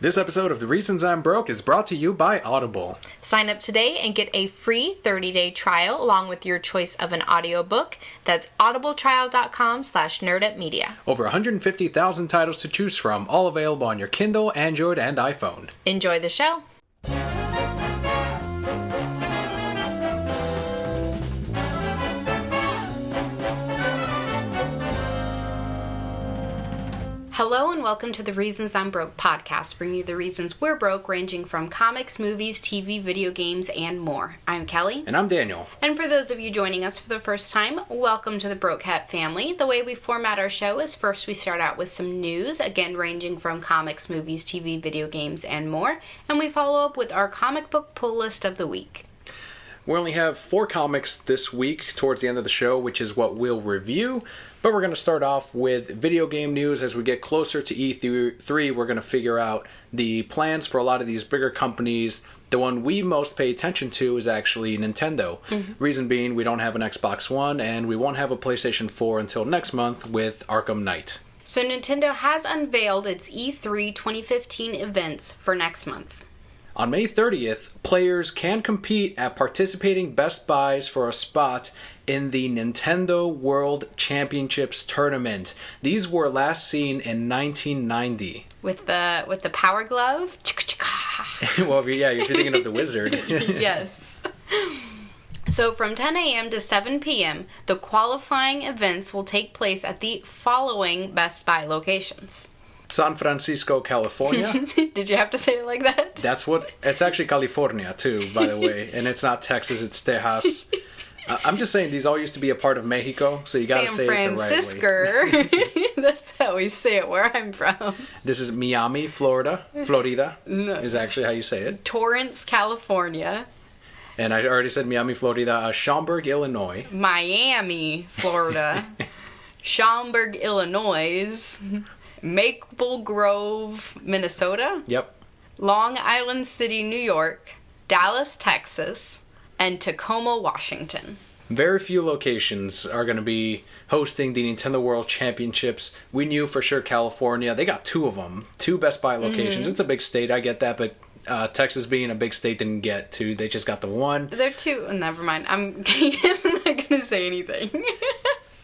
This episode of The Reasons I'm Broke is brought to you by Audible. Sign up today and get a free 30-day trial along with your choice of an audiobook. That's audibletrial.com/nerdupmedia. Over 150,000 titles to choose from, all available on your Kindle, Android, and iPhone. Enjoy the show. Hello and welcome to the Reasons I'm Broke podcast, bringing you the reasons we're broke, ranging from comics, movies, TV, video games, and more. I'm Kelly. And I'm Daniel. And for those of you joining us for the first time, welcome to the Broke Hat family. The way we format our show is first we start out with some news, again ranging from comics, movies, TV, video games, and more, and we follow up with our comic book pull list of the week. We only have 4 comics this week towards the end of the show, which is what we'll review. But we're going to start off with video game news. As we get closer to E3, we're going to figure out the plans for a lot of these bigger companies. The one we most pay attention to is actually Nintendo. Reason being, we don't have an Xbox One, and we won't have a PlayStation 4 until next month with Arkham Knight. So Nintendo has unveiled its E3 2015 events for next month. On May 30th, players can compete at participating Best Buys for a spot in the Nintendo World Championships tournament. These were last seen in 1990. With the Power Glove? Well, yeah, you're thinking of the Wizard. Yes. So from 10 a.m. to 7 p.m., the qualifying events will take place at the following Best Buy locations. San Francisco, California. Did you have to say it like that? It's actually California too, by the way, and it's not Texas, it's Tejas. I'm just saying these all used to be a part of Mexico, so you gotta say it the right way. That's how we say it where I'm from. This is Miami, Florida is actually how you say it. Torrance, California. And I already said Miami, Florida. Schaumburg, Illinois. Miami, Florida. Schaumburg, Illinois. Maple Grove, Minnesota. Yep. Long Island City, New York. Dallas, Texas. And Tacoma, Washington. Very few locations are going to be hosting the Nintendo World Championships. We knew for sure California. They got 2 of them. 2 Best Buy locations. It's a big state, I get that, but Texas being a big state didn't get 2. They just got the 1. They're 2. Oh, never mind. I'm not going to say anything.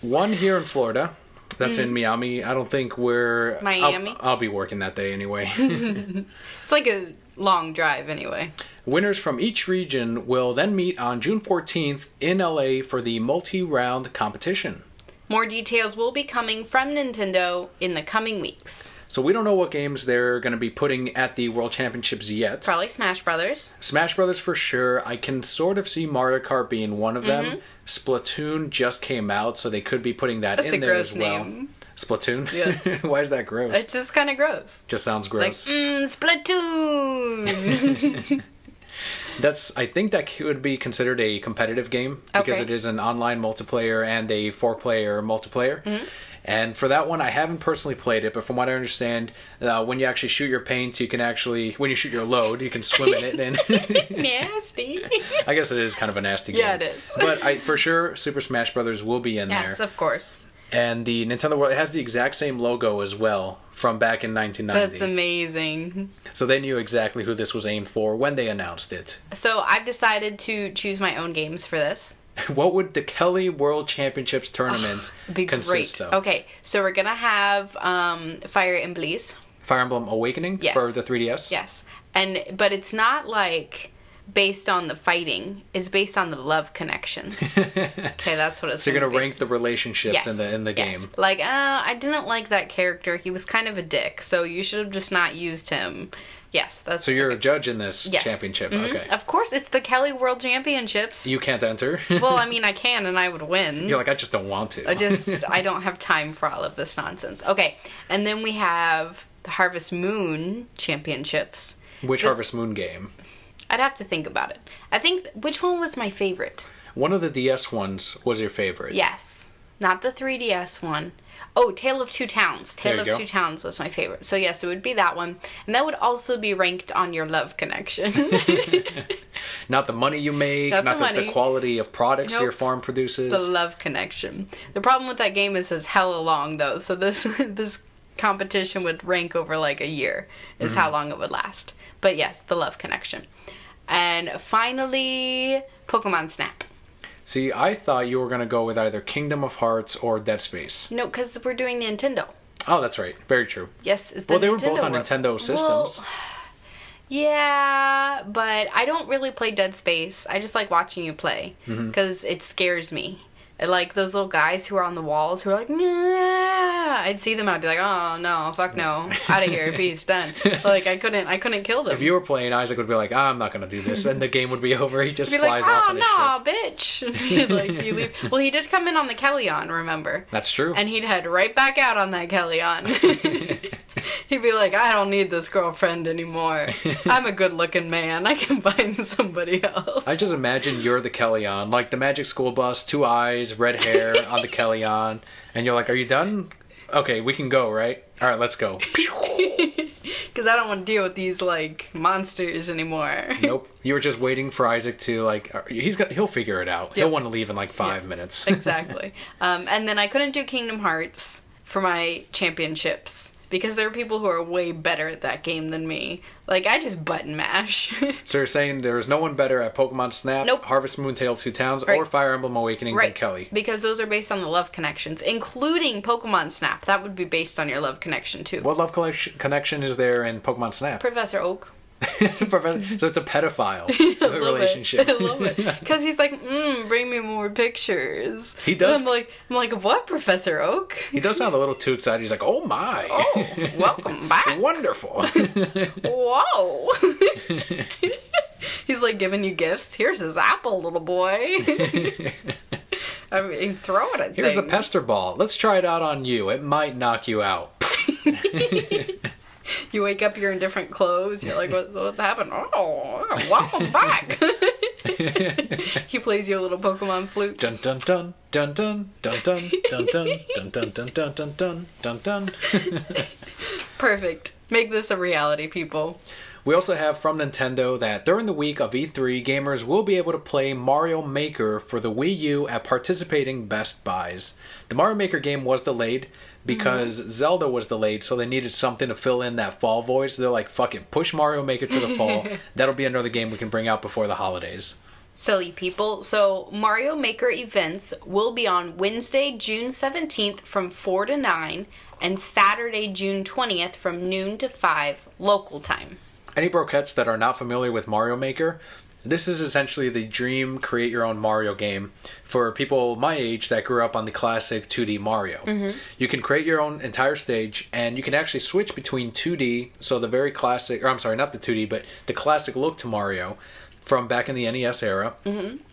1 here in Florida. That's in Miami. I don't think we're... Miami? I'll be working that day anyway. It's like a long drive anyway. Winners from each region will then meet on June 14th in LA for the multi-round competition. More details will be coming from Nintendo in the coming weeks. So we don't know what games they're going to be putting at the World Championships yet. Probably Smash Brothers. Smash Brothers for sure. I can sort of see Mario Kart being one of them. Splatoon just came out, so they could be putting that in there as well. Name. Splatoon? Yes. Why is that gross? It's just kind of gross. Just sounds gross. Like, Splatoon! I think that could be considered a competitive game because it is an online multiplayer and a 4-player multiplayer. And for that one, I haven't personally played it, but from what I understand, when you actually shoot your paint, you can actually, when you shoot your load, you can swim in it. And Nasty. I guess it is kind of a nasty game. Yeah, it is. But for sure, Super Smash Brothers will be in there. Yes, of course. And the Nintendo World, it has the exact same logo as well from back in 1990. That's amazing. So they knew exactly who this was aimed for when they announced it. So I've decided to choose my own games for this. What would the Kelli World Championships tournament consist of? Okay, so we're going to have Fire Emblem. Fire Emblem Awakening for the 3DS? Yes. But it's not like based on the fighting. It's based on the love connections. Okay, that's what it's So you're going to rank the relationships in the game. Like, I didn't like that character. He was kind of a dick, so you should have just not used him. Yes, that's... So you're a judge in this championship, okay. Of course, it's the Kelli World Championships. You can't enter? Well, I mean, I can, and I would win. You're like, I just don't want to. I don't have time for all of this nonsense. Okay, and then we have the Harvest Moon Championships. Which Harvest Moon game? I'd have to think about it. I think, which one was my favorite? One of the DS ones was your favorite. Yes. Not the 3DS one. Oh, Tale of Two Towns. Tale of Two Towns was my favorite. So yes, it would be that one. And that would also be ranked on your love connection. Not the money you make, not the quality of products your farm produces. The love connection. The problem with that game is it's hella long though. So this competition would rank over like a year is how long it would last. But yes, the love connection. And finally, Pokemon Snap. See, I thought you were going to go with either Kingdom of Hearts or Dead Space. No, because we're doing Nintendo. Oh, that's right. Very true. Yes, it's Well, they were both on Nintendo systems. Well, yeah, but I don't really play Dead Space. I just like watching you play because it scares me. Like those little guys who are on the walls who are like, nah. I'd see them and I'd be like, oh no, fuck no, out of here, peace, done. Like I couldn't kill them. If you were playing, Isaac would be like, I'm not gonna do this, and the game would be over. He just He'd be flies like, off oh on his no, ship. bitch. Like you leave. Well, he did come in on the Kellyon, remember? That's true. And he'd head right back out on that Kellyon. He'd be like, I don't need this girlfriend anymore. I'm a good-looking man. I can find somebody else. I just imagine you're the Kellyon, like the Magic School Bus, 2 eyes, red hair on the Kellyon, and you're like, are you done? Okay, we can go, right? All right, let's go. Because I don't want to deal with these, like, monsters anymore. Nope. You were just waiting for Isaac to, like, he'll figure it out. Yep. He'll want to leave in, like, 5 minutes. Exactly. And then I couldn't do Kingdom Hearts for my championships. Because there are people who are way better at that game than me. Like, I just button mash. So you're saying there's no one better at Pokemon Snap, nope. Harvest Moon, Tale of Two Towns, right. or Fire Emblem Awakening than Kelly? Because those are based on the love connections, including Pokemon Snap. That would be based on your love connection, too. What love connection is there in Pokemon Snap? Professor Oak. So it's a pedophile relationship. A little bit. Because he's like, bring me more pictures. He does. And I'm like, what, Professor Oak? He does sound a little too excited. He's like, oh my. Oh, welcome back. Wonderful. Whoa. He's like giving you gifts. Here's his apple, little boy. I mean, throw it at Here's the pester ball. Let's try it out on you. It might knock you out. You wake up, you're in different clothes. You're like, what happened? Oh, welcome back. He plays you a little Pokemon flute. Dun dun dun dun dun dun dun dun dun dun dun dun dun dun dun dun dun. Perfect. Make this a reality, people. We also have from Nintendo that during the week of E3, gamers will be able to play Mario Maker for the Wii U at participating Best Buys. The Mario Maker game was delayed because Zelda was delayed, so they needed something to fill in that fall void. So they're like, fuck it, push Mario Maker to the fall. That'll be another game we can bring out before the holidays. Silly people. So Mario Maker events will be on Wednesday, June 17th from 4 to 9 and Saturday, June 20th from noon to 5 local time. Any brokettes that are not familiar with Mario Maker, this is essentially the dream create-your-own Mario game for people my age that grew up on the classic 2D Mario. You can create your own entire stage, and you can actually switch between 2D, so the very classic, or I'm sorry, not the 2D, but the classic look to Mario from back in the NES era,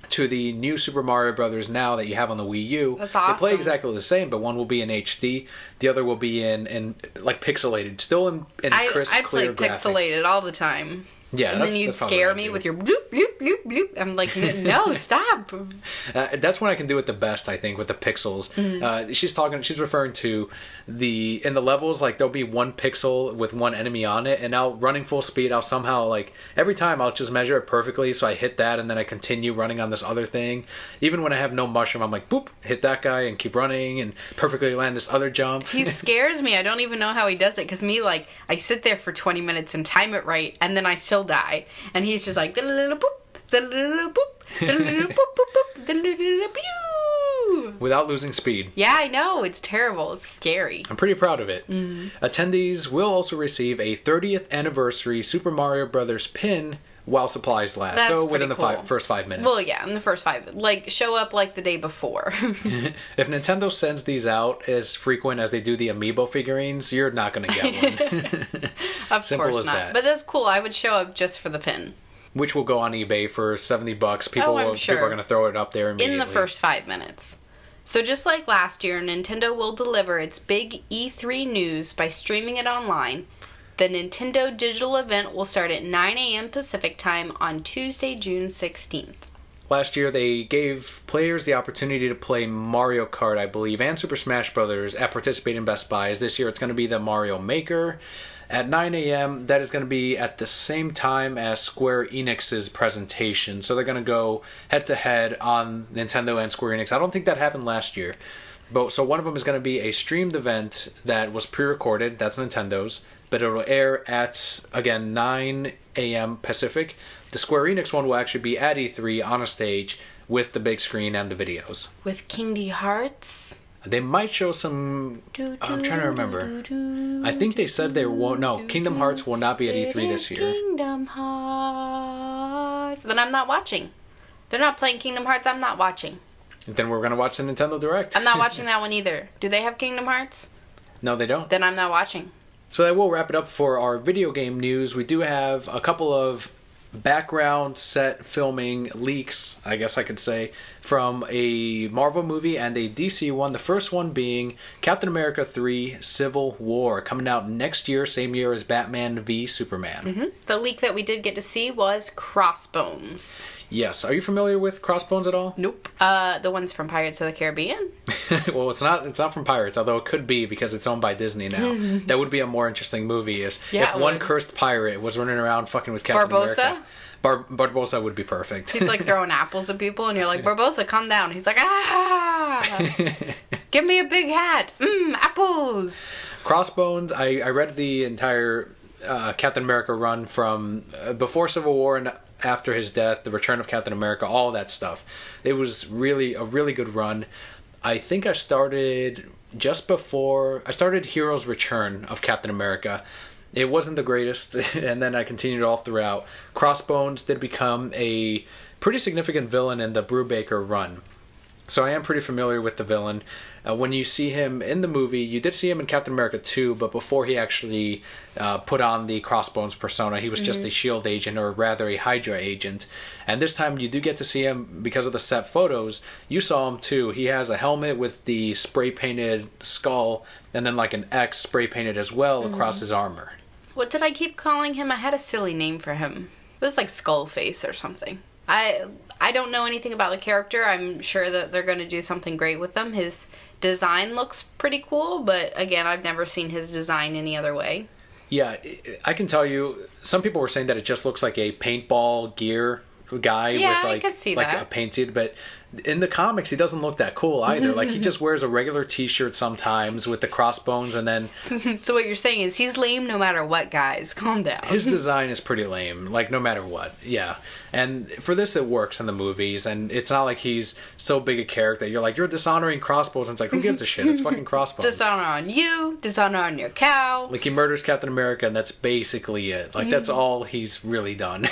to the new Super Mario Brothers now that you have on the Wii U. That's awesome. They play exactly the same, but one will be in HD, the other will be in like pixelated, still in crisp, clear graphics. I play pixelated all the time. Yeah, and then you'd scare me with your bloop, bloop, bloop, bloop. I'm like, no, stop. That's when I can do it the best, I think, with the pixels. She's referring to in the levels, like there'll be one pixel with one enemy on it, and now running full speed, I'll somehow, like, every time I'll just measure it perfectly, so I hit that, and then I continue running on this other thing. Even when I have no mushroom, I'm like, boop, hit that guy, and keep running, and perfectly land this other jump. He scares me. I don't even know how he does it, because me, like, I sit there for 20 minutes and time it right, and then I still die. And he's just like, boop, boop, boop, boop, boop, without losing speed. Yeah, I know. It's terrible. It's scary. I'm pretty proud of it. Attendees will also receive a 30th anniversary Super Mario Brothers pin while supplies last. That's so within the cool. first 5 minutes. Well, yeah, in the first 5. Like, show up like the day before. If Nintendo sends these out as frequent as they do the Amiibo figurines, you're not going to get one. Of Simple course as not. that. But that's cool. I would show up just for the pin. Which will go on eBay for $70. People I'm sure. People are going to throw it up there immediately. In the first 5 minutes. So just like last year, Nintendo will deliver its big E3 news by streaming it online. The Nintendo digital event will start at 9 a.m. Pacific time on Tuesday, June 16th. Last year, they gave players the opportunity to play Mario Kart, I believe, and Super Smash Bros. At participating Best Buys. This year, it's going to be the Mario Maker. At 9 a.m., that is going to be at the same time as Square Enix's presentation. So they're going to go head-to-head on Nintendo and Square Enix. I don't think that happened last year. So one of them is going to be a streamed event that was pre-recorded. That's Nintendo's. But it'll air at, again, 9 a.m. Pacific. The Square Enix one will actually be at E3 on a stage with the big screen and the videos. With Kingdom Hearts? They might show some... I'm trying to remember. I think they said they won't... No, Kingdom Hearts will not be at E3 this year. Kingdom Hearts. Then I'm not watching. They're not playing Kingdom Hearts, I'm not watching. Then we're going to watch the Nintendo Direct. I'm not watching that one either. Do they have Kingdom Hearts? No, they don't. Then I'm not watching. So that will wrap it up for our video game news. We do have a couple of background set filming leaks, I guess I could say, from a Marvel movie and a DC one. The first one being Captain America 3 Civil War, coming out next year, same year as Batman v Superman. Mm-hmm. The leak that we did get to see was Crossbones. Yes. Are you familiar with Crossbones at all? Nope. The ones from Pirates of the Caribbean? Well, it's not from Pirates, although it could be because it's owned by Disney now. That would be a more interesting movie if one cursed pirate was running around fucking with Captain America. Barbossa would be perfect. He's like throwing apples at people and you're like, Barbossa, calm down. He's like, give me a big hat. Apples. Crossbones, I read the entire Captain America run from before Civil War and after his death, the return of Captain America, all that stuff. It was really a really good run. I think I started just before... I started Hero's Return of Captain America. It wasn't the greatest, and then I continued all throughout. Crossbones did become a pretty significant villain in the Brubaker run. So I am pretty familiar with the villain. When you see him in the movie, you did see him in Captain America 2, but before he actually put on the Crossbones persona, he was just a S.H.I.E.L.D. agent, or rather a Hydra agent. And this time you do get to see him because of the set photos. You saw him too. He has a helmet with the spray-painted skull, and then like an X spray-painted as well across his armor. What did I keep calling him? I had a silly name for him. It was like Skullface or something. I don't know anything about the character. I'm sure that they're going to do something great with them. His design looks pretty cool, but again, I've never seen his design any other way. Yeah, I can tell you, some people were saying that it just looks like a paintball gear guy with like, I could see like that. a painted, but in the comics he doesn't look that cool either. Like he just wears a regular t-shirt sometimes with the crossbones, and then So what you're saying is he's lame no matter what, guys. Calm down. his design is pretty lame, like no matter what. Yeah. And for this it works in the movies, and it's not like he's so big a character you're like, you're dishonoring Crossbones, and it's like, who gives a shit? It's fucking Crossbones. Dishonor on you, dishonor on your cow. Like he murders Captain America and that's basically it. Like that's all he's really done.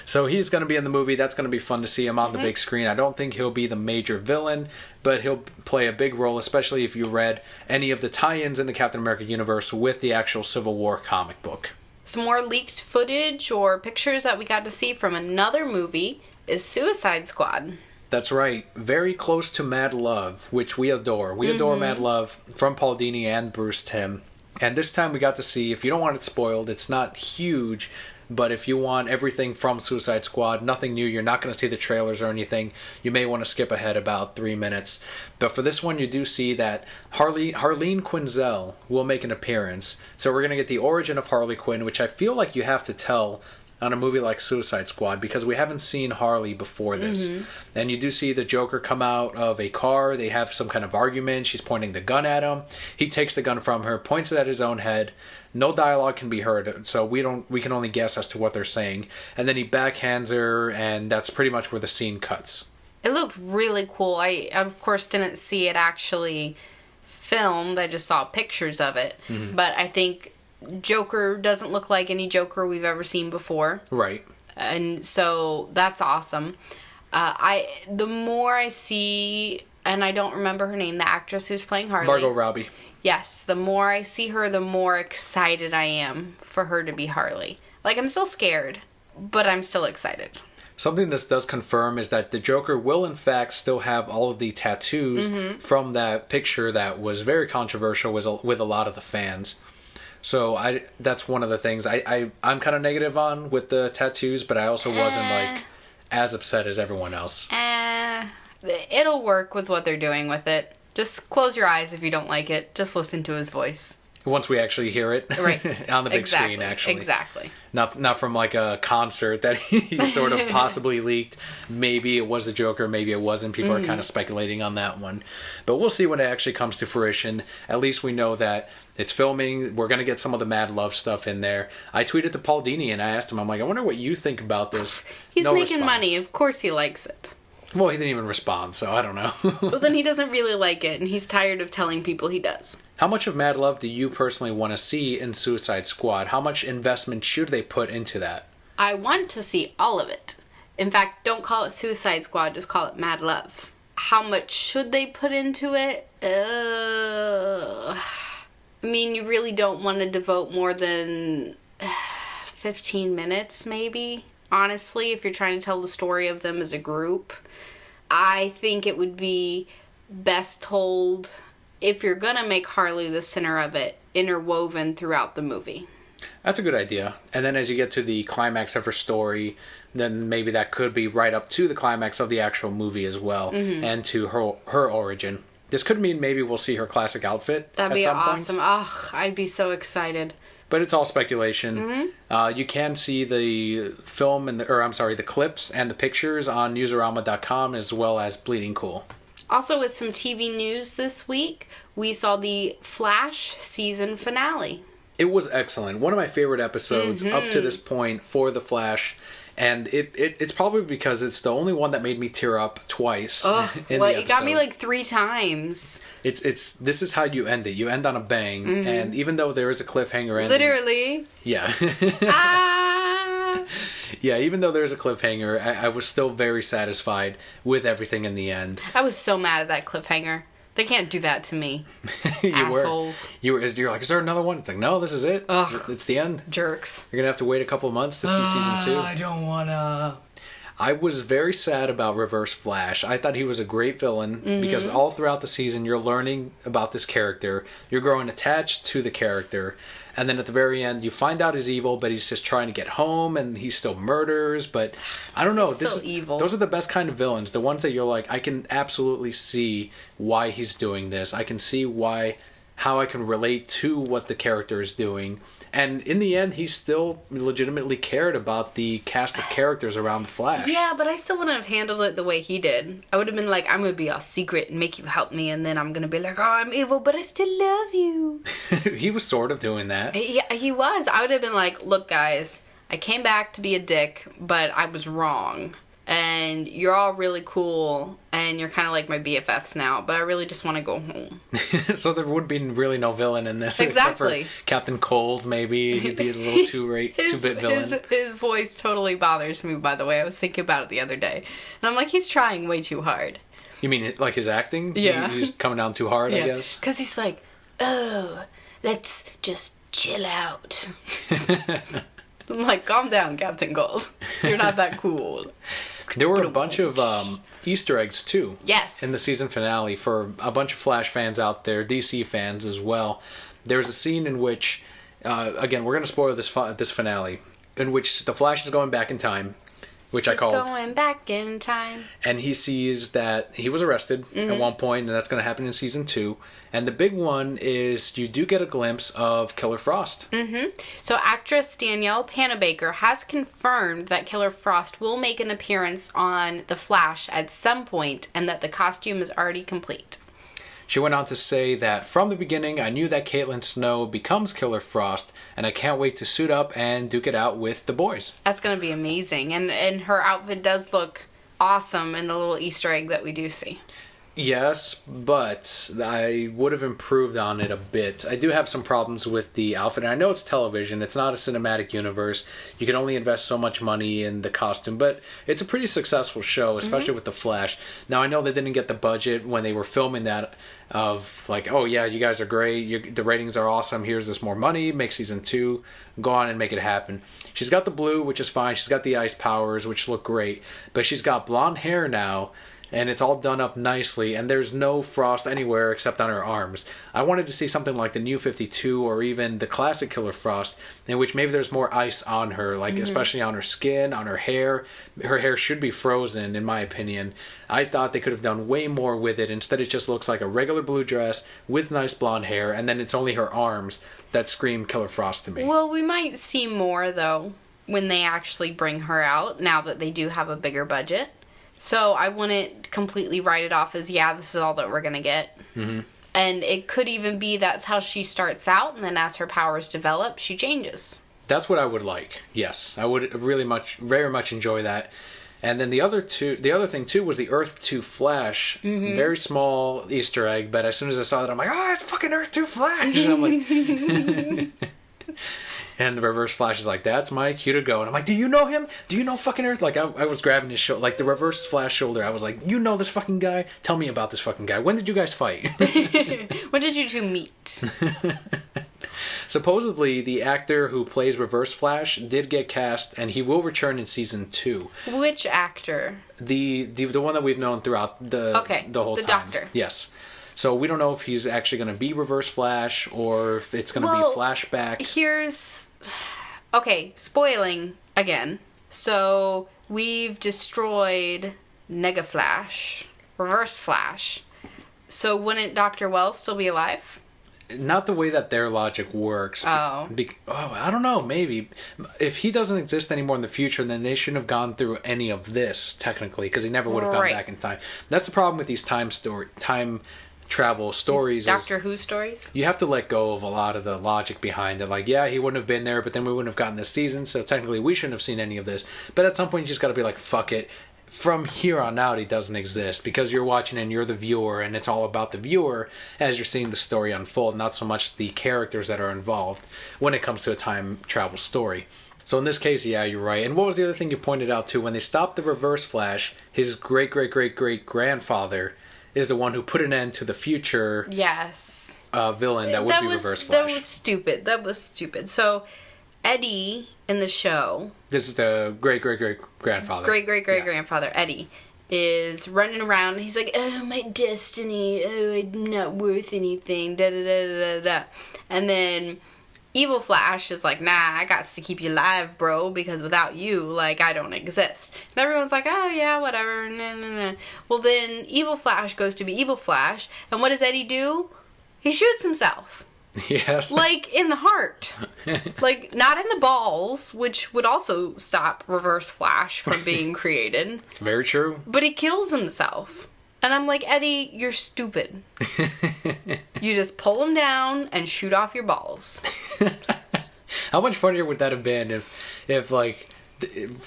So he's going to be in the movie. That's going to be fun to see him on the big screen. I don't think he'll be the major villain, but he'll play a big role, especially if you read any of the tie-ins in the Captain America universe with the actual Civil War comic book. Some more leaked footage or pictures that we got to see from another movie is Suicide Squad. That's right. Very close to Mad Love, which we adore. We adore Mad Love from Paul Dini and Bruce Timm. And this time we got to see, if you don't want it spoiled, it's not huge, but if you want everything from Suicide Squad, nothing new, you're not going to see the trailers or anything, you may want to skip ahead about 3 minutes. But for this one, you do see that Harleen Quinzel will make an appearance. So we're going to get the origin of Harley Quinn, which I feel like you have to tell on a movie like Suicide Squad, because we haven't seen Harley before this. And you do see the Joker come out of a car. They have some kind of argument. She's pointing the gun at him. He takes the gun from her, points it at his own head. No dialogue can be heard, so we can only guess as to what they're saying. And then he backhands her, and that's pretty much where the scene cuts. It looked really cool. I, of course, didn't see it actually filmed. I just saw pictures of it. But I think Joker doesn't look like any Joker we've ever seen before. Right. And so that's awesome. The more I see, and I don't remember her name, the actress who's playing Harley. Margot Robbie. Yes, the more I see her, the more excited I am for her to be Harley. Like, I'm still scared, but I'm still excited. Something this does confirm is that the Joker will in fact still have all of the tattoos from that picture that was very controversial with a lot of the fans. So that's one of the things I'm kind of negative on with the tattoos, but I also wasn't like as upset as everyone else. It'll work with what they're doing with it. Just close your eyes if you don't like it. Just listen to his voice. Once we actually hear it right. on the big screen, actually. Exactly. Not from like a concert that he sort of possibly leaked. Maybe it was the Joker, maybe it wasn't. People are kind of speculating on that one. But we'll see when it actually comes to fruition. At least we know that it's filming. We're going to get some of the Mad Love stuff in there. I tweeted to Paul Dini and I asked him, I'm like, I wonder what you think about this. He's making money. Of course he likes it. Well, he didn't even respond, so I don't know. Well, then he doesn't really like it, and he's tired of telling people he does. How much of Mad Love do you personally want to see in Suicide Squad? How much investment should they put into that? I want to see all of it. In fact, don't call it Suicide Squad, just call it Mad Love. How much should they put into it? I mean, you really don't want to devote more than 15 minutes, maybe. Honestly, if you're trying to tell the story of them as a group, I think it would be best told, if you're gonna make Harley the center of it, interwoven throughout the movie. That's a good idea. And then as you get to the climax of her story, then maybe that could be right up to the climax of the actual movie as well, and to her origin. This could mean maybe we'll see her classic outfit. That'd be awesome. Oh, I'd be so excited. But it's all speculation. You can see the film the clips and the pictures on newsarama.com as well as Bleeding Cool. Also, with some TV news this week, we saw the Flash season finale. It was excellent. One of my favorite episodes up to this point for the Flash. And it's probably because it's the only one that made me tear up twice. Oh, it got me like 3 times. This is how you end it. You end on a bang, and even though there is a cliffhanger ending, literally, yeah, ah! Yeah. Even though there's a cliffhanger, I was still very satisfied with everything in the end. I was so mad at that cliffhanger. They can't do that to me. Assholes. You're like, is there another one? It's like, no, this is it. Ugh. It's the end. Jerks. You're going to have to wait a couple of months to see season 2. I don't want to. I was very sad about Reverse Flash. I thought he was a great villain because all throughout the season you're learning about this character. You're growing attached to the character. And then at the very end, you find out he's evil, but he's just trying to get home, and he still murders. But I don't know. He's still evil. Those are the best kind of villains. The ones that you're like, I can absolutely see why he's doing this. I can see how I can relate to what the character is doing. And in the end, he still legitimately cared about the cast of characters around the Flash. Yeah, but I still wouldn't have handled it the way he did. I would have been like, I'm going to be all secret and make you help me, and then I'm going to be like, oh, I'm evil, but I still love you. He was sort of doing that. Yeah, he was. I would have been like, look, guys, I came back to be a dick, but I was wrong. And you're all really cool, and you're kind of like my BFFs now, but I really just want to go home. So there would be really no villain in this. Exactly. Except for Captain Cold, maybe. He'd be a little two-bit villain. His voice totally bothers me, by the way. I was thinking about it the other day. And I'm like, he's trying way too hard. You mean like his acting? Yeah. He's coming down too hard, I guess? Because he's like, oh, let's just chill out. I'm like, calm down, Captain Cold. You're not that cool. There were a bunch of Easter eggs, too. Yes. In the season finale for a bunch of Flash fans out there, DC fans as well. There's a scene in which, again, we're going to spoil this finale, in which the Flash is going back in time, which I called. Going back in time. And he sees that he was arrested at one point, and that's going to happen in season 2. And the big one is you do get a glimpse of Killer Frost. So actress Danielle Panabaker has confirmed that Killer Frost will make an appearance on The Flash at some point, and that the costume is already complete. She went on to say that from the beginning, I knew that Caitlin Snow becomes Killer Frost, and I can't wait to suit up and duke it out with the boys. That's going to be amazing. And her outfit does look awesome in the little Easter egg that we do see. Yes, but I would have improved on it a bit. I do have some problems with the outfit. And I know it's television. It's not a cinematic universe. You can only invest so much money in the costume. But it's a pretty successful show, especially with The Flash. Now, I know they didn't get the budget when they were filming that of like, oh, yeah, you guys are great. The ratings are awesome. Here's this more money. Make season 2. Go on and make it happen. She's got the blue, which is fine. She's got the ice powers, which look great. But she's got blonde hair now. And it's all done up nicely, and there's no frost anywhere except on her arms. I wanted to see something like the New 52 or even the classic Killer Frost, in which maybe there's more ice on her, like especially on her skin, on her hair. Her hair should be frozen, in my opinion. I thought they could have done way more with it. Instead, it just looks like a regular blue dress with nice blonde hair, and then it's only her arms that scream Killer Frost to me. Well, we might see more, though. when they actually bring her out, now that they do have a bigger budget. So I wouldn't completely write it off as, yeah, this is all that we're going to get. Mm-hmm. And it could even be that's how she starts out, and then as her powers develop, she changes. That's what I would like. Yes, I would very much enjoy that. And then the other thing too was the Earth 2 Flash. Mm-hmm. Very small Easter egg, but as soon as I saw that, I'm like, oh, it's fucking Earth 2 Flash. And I'm like, and the Reverse Flash is like, that's my cue to go. And I'm like, do you know him? Do you know fucking Earth? Like, I was grabbing his shoulder, like the Reverse Flash shoulder. I was like, you know this fucking guy? Tell me about this fucking guy. When did you guys fight? When did you two meet? Supposedly, the actor who plays Reverse Flash did get cast, and he will return in season 2. Which actor? The one that we've known throughout the whole time. The Doctor. Yes. So we don't know if he's actually going to be Reverse Flash or if it's going to be flashback. Okay, spoiling again. So we've destroyed Nega Flash, Reverse Flash. So wouldn't Dr. Wells still be alive? Not the way that their logic works. Oh. I don't know, maybe. If he doesn't exist anymore in the future, then they shouldn't have gone through any of this, technically, because he never would have gone back in time. That's the problem with these time travel stories. Doctor Who stories? You have to let go of a lot of the logic behind it. Like, yeah, he wouldn't have been there, but then we wouldn't have gotten this season, so technically we shouldn't have seen any of this. But at some point, you just got to be like, fuck it. From here on out, he doesn't exist because you're watching and you're the viewer, and it's all about the viewer as you're seeing the story unfold, not so much the characters that are involved when it comes to a time travel story. So in this case, yeah, you're right. And what was the other thing you pointed out too? When they stopped the Reverse Flash, his great-great-great-great-grandfather is the one who put an end to the future villain that would be Reverse Flash. That was stupid. So Eddie in the show... This is the great-great-great-grandfather. Great-great-great-grandfather, Eddie, is running around. He's like, oh, my destiny. Oh, I'm not worth anything. Da-da-da-da-da-da. And then Evil Flash is like, nah, I got to keep you alive, bro, because without you, like, I don't exist. And everyone's like, oh, yeah, whatever. Nah, nah, nah. Well, then Evil Flash goes to be Evil Flash. And what does Eddie do? He shoots himself. Yes. Like, in the heart. Like, not in the balls, which would also stop Reverse Flash from being created. It's very true. But he kills himself. And I'm like, Eddie, you're stupid. You just pull him down and shoot off your balls. How much funnier would that have been if like,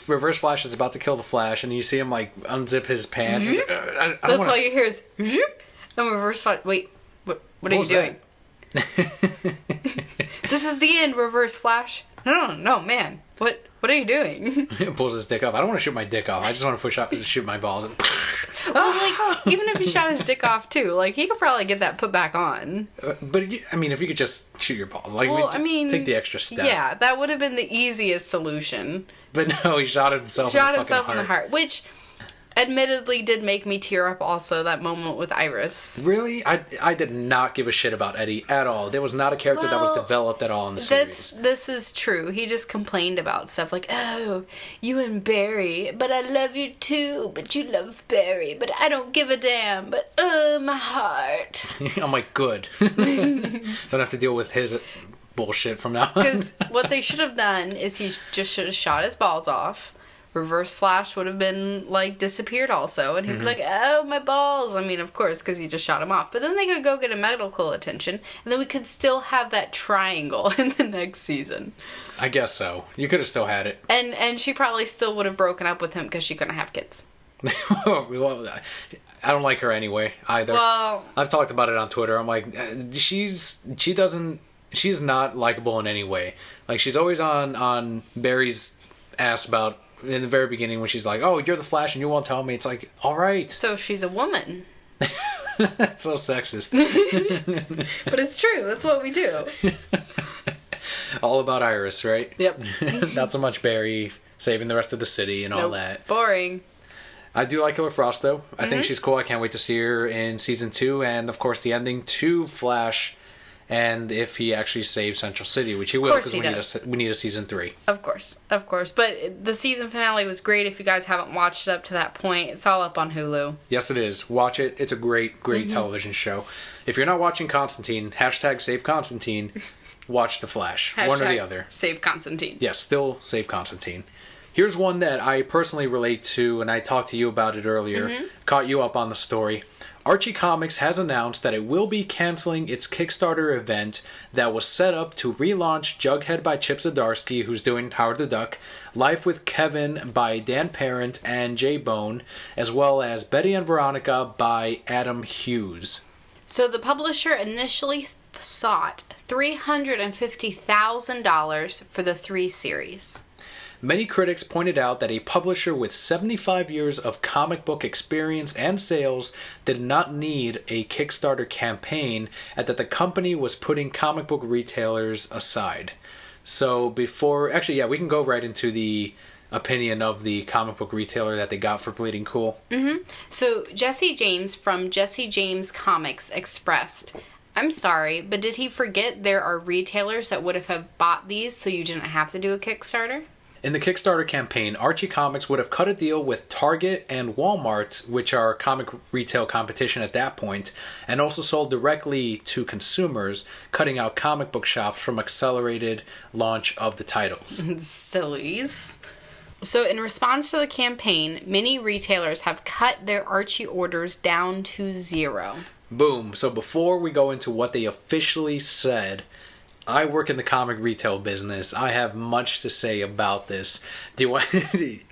Reverse Flash is about to kill the Flash and you see him, like, unzip his pants? That's all you hear is, zoop, and Reverse Flash, wait, what are you doing? This is the end, Reverse Flash. No, man. What are you doing? He pulls his dick off. I don't want to shoot my dick off. I just want to shoot my balls. And well, like, even if he shot his dick off too, like, he could probably get that put back on. But I mean, if you could just shoot your balls, like, well, I mean, take the extra step. Yeah, that would have been the easiest solution. But no, he shot himself. In the heart, which admittedly did make me tear up. Also, that moment with Iris. Really, I did not give a shit about Eddie at all. There was not a character that was developed at all in the series. This is true. He just complained about stuff like, oh, you and Barry, but I love you too, but you love Barry, but I don't give a damn, but my heart. I'm like, good. Don't have to deal with his bullshit from now on. Because what they should have done is he just should have shot his balls off. Reverse Flash would have been, like, disappeared also. And he'd be like, oh, my balls. I mean, of course, because he just shot him off. But then they could go get a medical attention. And then we could still have that triangle in the next season. I guess so. You could have still had it. And she probably still would have broken up with him because she couldn't have kids. Well, I don't like her anyway, either. Well, I've talked about it on Twitter. I'm like, she's not likable in any way. Like, she's always on Barry's ass about... in the very beginning when she's like, oh, you're the Flash and you won't tell me. It's like, all right. So she's a woman. That's so sexist. But it's true. That's what we do. All about Iris, right? Yep. Not so much Barry saving the rest of the city and all that. Boring. I do like Killer Frost, though. I think she's cool. I can't wait to see her in season 2. And, of course, the ending to Flash... and if he actually saves Central City, which he will, because we need a season 3. Of course. But the season finale was great. If you guys haven't watched it up to that point, it's all up on Hulu. Yes, it is. Watch it. It's a great television show. If you're not watching Constantine, #save Constantine, watch The Flash. Hashtag one or the other. Save Constantine. Yes, still save Constantine. Here's one that I personally relate to, and I talked to you about it earlier. Caught you up on the story. Archie Comics has announced that it will be canceling its Kickstarter event that was set up to relaunch Jughead by Chip Zdarsky, who's doing Howard the Duck, Life with Kevin by Dan Parent and Jay Bone, as well as Betty and Veronica by Adam Hughes. So the publisher initially sought $350,000 for the 3 series. Many critics pointed out that a publisher with 75 years of comic book experience and sales did not need a Kickstarter campaign, and that the company was putting comic book retailers aside. So before... Actually, yeah, we can go right into the opinion of the comic book retailer that they got for Bleeding Cool. So Jesse James from Jesse James Comics expressed, "I'm sorry, but did he forget there are retailers that would have bought these so you didn't have to do a Kickstarter?" In the Kickstarter campaign, Archie Comics would have cut a deal with Target and Walmart, which are comic retail competition at that point, and also sold directly to consumers, cutting out comic book shops from accelerated launch of the titles. Sillies. So in response to the campaign, many retailers have cut their Archie orders down to 0. Boom. So before we go into what they officially said, I work in the comic retail business. I have much to say about this. Do you want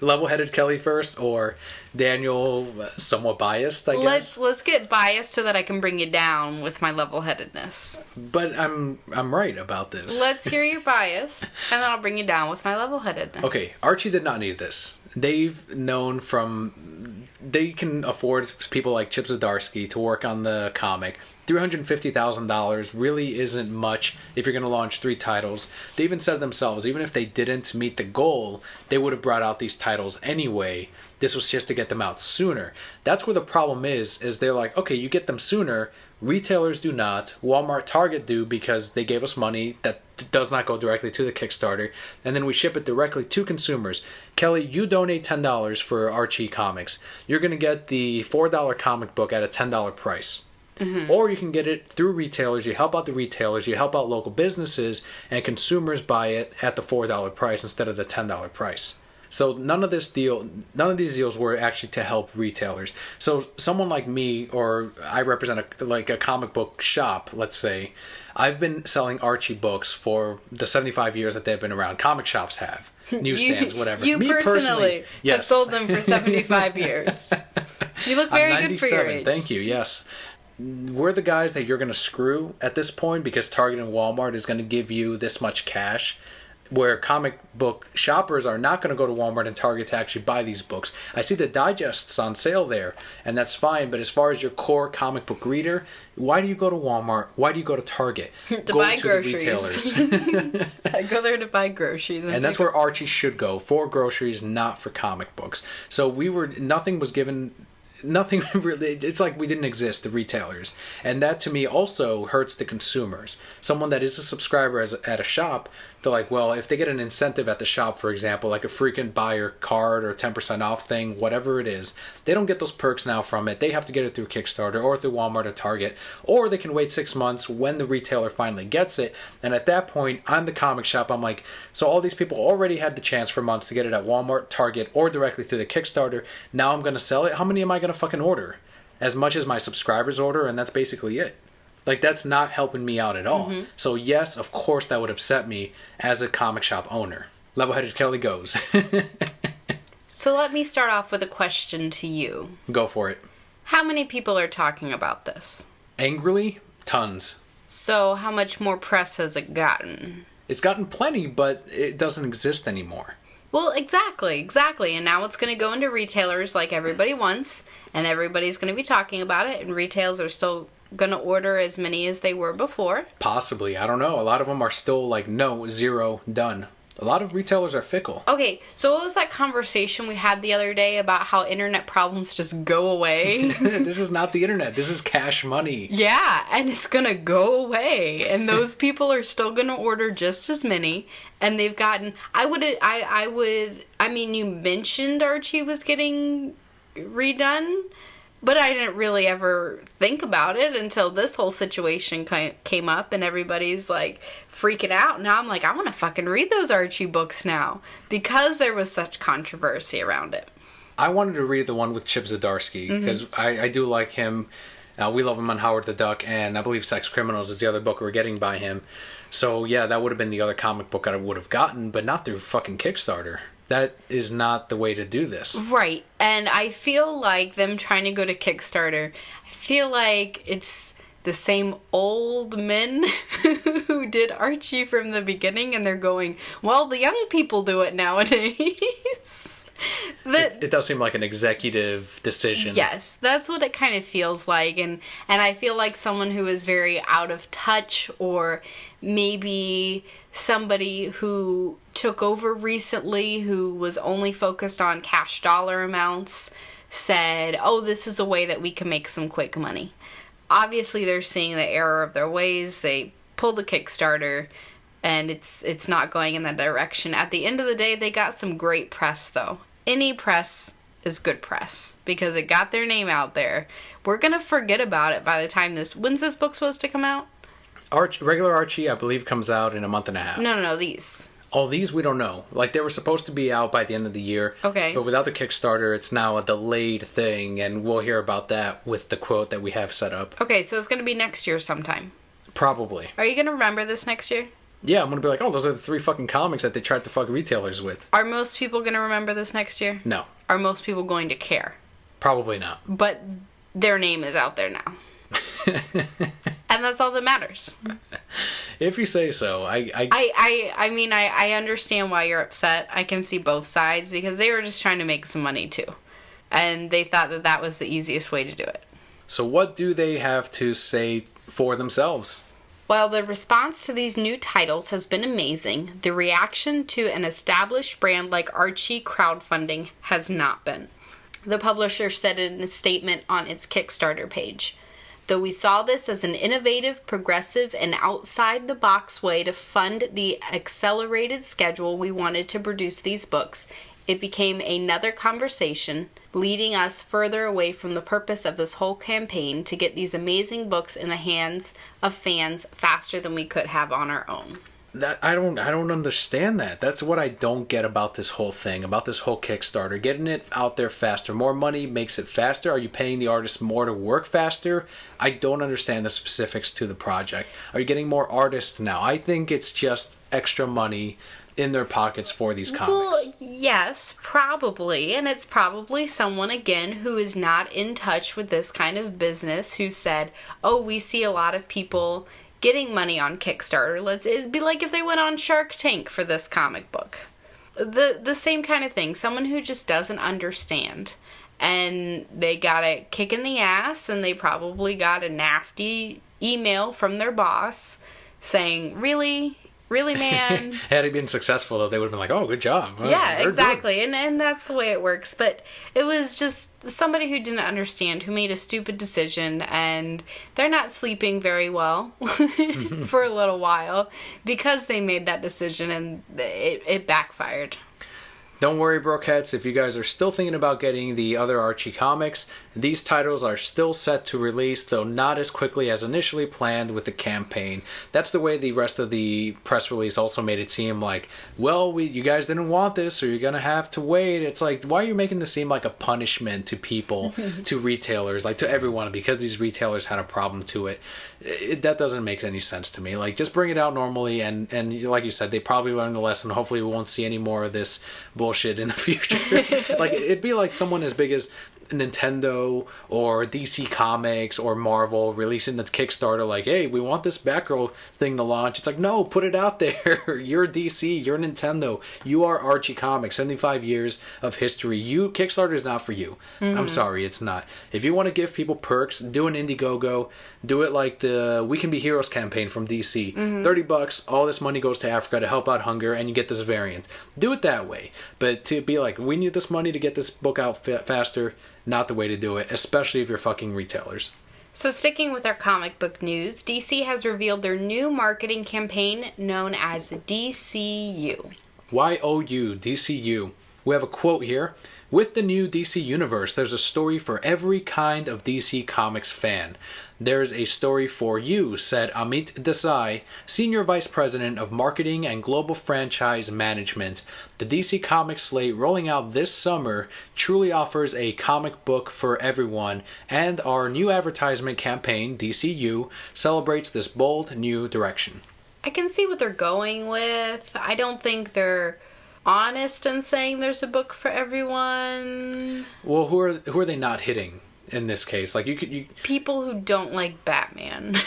level-headed Kelly first, or Daniel, somewhat biased, I guess? Let's get biased so that I can bring you down with my level-headedness. But I'm right about this. Let's hear your bias, and then I'll bring you down with my level-headedness. Okay, Archie did not need this. They've known from... They can afford people like Chip Zdarsky to work on the comic. $350,000 really isn't much if you're going to launch 3 titles. They even said themselves, even if they didn't meet the goal, they would have brought out these titles anyway. This was just to get them out sooner. That's where the problem is they're like, okay, you get them sooner. Retailers do not. Walmart, Target do because they gave us money that does not go directly to the Kickstarter. And then we ship it directly to consumers. Kelly, you donate $10 for Archie Comics. You're going to get the $4 comic book at a $10 price. Or you can get it through retailers. You help out the retailers, you help out local businesses, and consumers buy it at the $4 price instead of the $10 price. So none of these deals were actually to help retailers. So someone like me, or I represent a comic book shop, let's say, I've been selling Archie books for the 75 years that they've been around. Comic shops have. Newsstands, whatever. You Me personally have yes. sold them for 75 years. You look very good for your age. Thank you, yes. We're the guys that you're going to screw at this point because Target and Walmart is going to give you this much cash, where comic book shoppers are not going to go to Walmart and Target to actually buy these books. I see the digests on sale there, and that's fine, but as far as your core comic book reader, why do you go to Walmart? Why do you go to Target? To buy groceries. The retailers. I go there to buy groceries. And that's where Archie should go, for groceries, not for comic books. So nothing really, it's like we didn't exist, the retailers. And that to me also hurts the consumers. Someone that is a subscriber at a shop, they're like, well, if they get an incentive at the shop, for example, like a frequent buyer card or 10% off thing, whatever it is, they don't get those perks now from it. They have to get it through Kickstarter or through Walmart or Target, or they can wait 6 months when the retailer finally gets it. And at that point, I'm the comic shop. I'm like, so all these people already had the chance for months to get it at Walmart, Target, or directly through the Kickstarter. Now I'm going to sell it. How many am I going to fucking order? As much as my subscribers order, and that's basically it. Like, that's not helping me out at all. So yes, of course that would upset me as a comic shop owner. Level-headed Kelly goes. So let me start off with a question to you. Go for it. How many people are talking about this? Angrily? Tons. So how much more press has it gotten? It's gotten plenty, but it doesn't exist anymore. Well, exactly. And now it's going to go into retailers like everybody wants, and everybody's going to be talking about it, and retailers are still going to order as many as they were before. Possibly. I don't know. A lot of them are still like, no, 0, done. A lot of retailers are fickle. Okay, so what was that conversation we had the other day about how internet problems just go away? This is not the internet. This is cash money. Yeah, and it's going to go away. And those people are still going to order just as many. And they've gotten... I mean, you mentioned Archie was getting redone, But I didn't really ever think about it until this whole situation came up and everybody's like freaking out. Now I'm like, I want to fucking read those Archie books now because there was such controversy around it. I wanted to read the one with Chip Zdarsky because I do like him. We love him on Howard the Duck, and I believe Sex Criminals is the other book we're getting by him. So yeah, that would have been the other comic book I would have gotten, but not through fucking Kickstarter. That is not the way to do this. Right. And I feel like them trying to go to Kickstarter, I feel like it's the same old men who did Archie from the beginning, and they're going, well, the young people do it nowadays. It does seem like an executive decision. Yes, that's what it kind of feels like. And I feel like someone who is very out of touch, or maybe somebody who took over recently who was only focused on cash dollar amounts said, oh, this is a way that we can make some quick money. Obviously, they're seeing the error of their ways. They pulled the Kickstarter, and it's not going in that direction. At the end of the day, they got some great press, though. Any press is good press because it got their name out there. We're going to forget about it by the time when's this book supposed to come out? Regular Archie, I believe, comes out in a month and a half. No, these. Oh, these we don't know. Like, they were supposed to be out by the end of the year. Okay. But without the Kickstarter, it's now a delayed thing, and we'll hear about that with the quote that we have set up. Okay, so it's going to be next year sometime. Probably. Are you going to remember this next year? Yeah, I'm going to be like, oh, those are the 3 fucking comics that they tried to fuck retailers with. Are most people going to remember this next year? No. Are most people going to care? Probably not. But their name is out there now. And that's all that matters. If you say so. I mean, I understand why you're upset. I can see both sides because they were just trying to make some money too. And they thought that that was the easiest way to do it. So what do they have to say for themselves? Well, the response to these new titles has been amazing. The reaction to an established brand like Archie crowdfunding has not been. The publisher said in a statement on its Kickstarter page, though we saw this as an innovative, progressive, and outside-the-box way to fund the accelerated schedule we wanted to produce these books, it became another conversation, leading us further away from the purpose of this whole campaign to get these amazing books in the hands of fans faster than we could have on our own. That I don't understand that. That's what I don't get about this whole thing, about this whole Kickstarter. Getting it out there faster. More money makes it faster. Are you paying the artists more to work faster? I don't understand the specifics to the project. Are you getting more artists now? I think it's just extra money in their pockets for these comics. Well, yes, probably. And it's probably someone, again, who is not in touch with this kind of business who said, oh, we see a lot of people getting money on Kickstarter. It'd be like if they went on Shark Tank for this comic book. The same kind of thing. Someone who just doesn't understand. And they got a kick in the ass, and they probably got a nasty email from their boss saying, really? Really, man? Had he been successful, though, they would have been like, oh, good job. Yeah, exactly. And that's the way it works. But it was just somebody who didn't understand, who made a stupid decision, and they're not sleeping very well for a little while because they made that decision, and it backfired. Don't worry, Brokeheads, if you guys are still thinking about getting the other Archie comics, these titles are still set to release, though not as quickly as initially planned with the campaign. That's the way the rest of the press release also made it seem like, well, you guys didn't want this, or you're going to have to wait. It's like, why are you making this seem like a punishment to people, to retailers, like to everyone, because these retailers had a problem to it? That doesn't make any sense to me. Like, just bring it out normally, and like you said, they probably learned the lesson. Hopefully we won't see any more of this bullshit in the future. Like, it'd be like someone as big as Nintendo or DC Comics or Marvel releasing the Kickstarter like, hey, we want this Batgirl thing to launch. It's like, no, put it out there. You're DC, you're Nintendo, you are Archie Comics, 75 years of history. Kickstarter is not for you. I'm sorry, it's not. If you want to give people perks, do an Indiegogo. Do it like the We Can Be Heroes campaign from DC. $30, all this money goes to Africa to help out hunger, and you get this variant. Do it that way. But to be like, we need this money to get this book out faster, not the way to do it, especially if you're fucking retailers. So sticking with our comic book news, DC has revealed their new marketing campaign known as DCU. YOU, DCU. We have a quote here. With the new DC Universe, there's a story for every kind of DC Comics fan. There's a story for you, said Amit Desai, Senior Vice President of Marketing and Global Franchise Management. The DC Comics slate rolling out this summer truly offers a comic book for everyone, and our new advertisement campaign, DCU, celebrates this bold new direction. I can see what they're going with. I don't think they're honest in saying there's a book for everyone. Well, who are they not hitting in this case? Like you people who don't like Batman.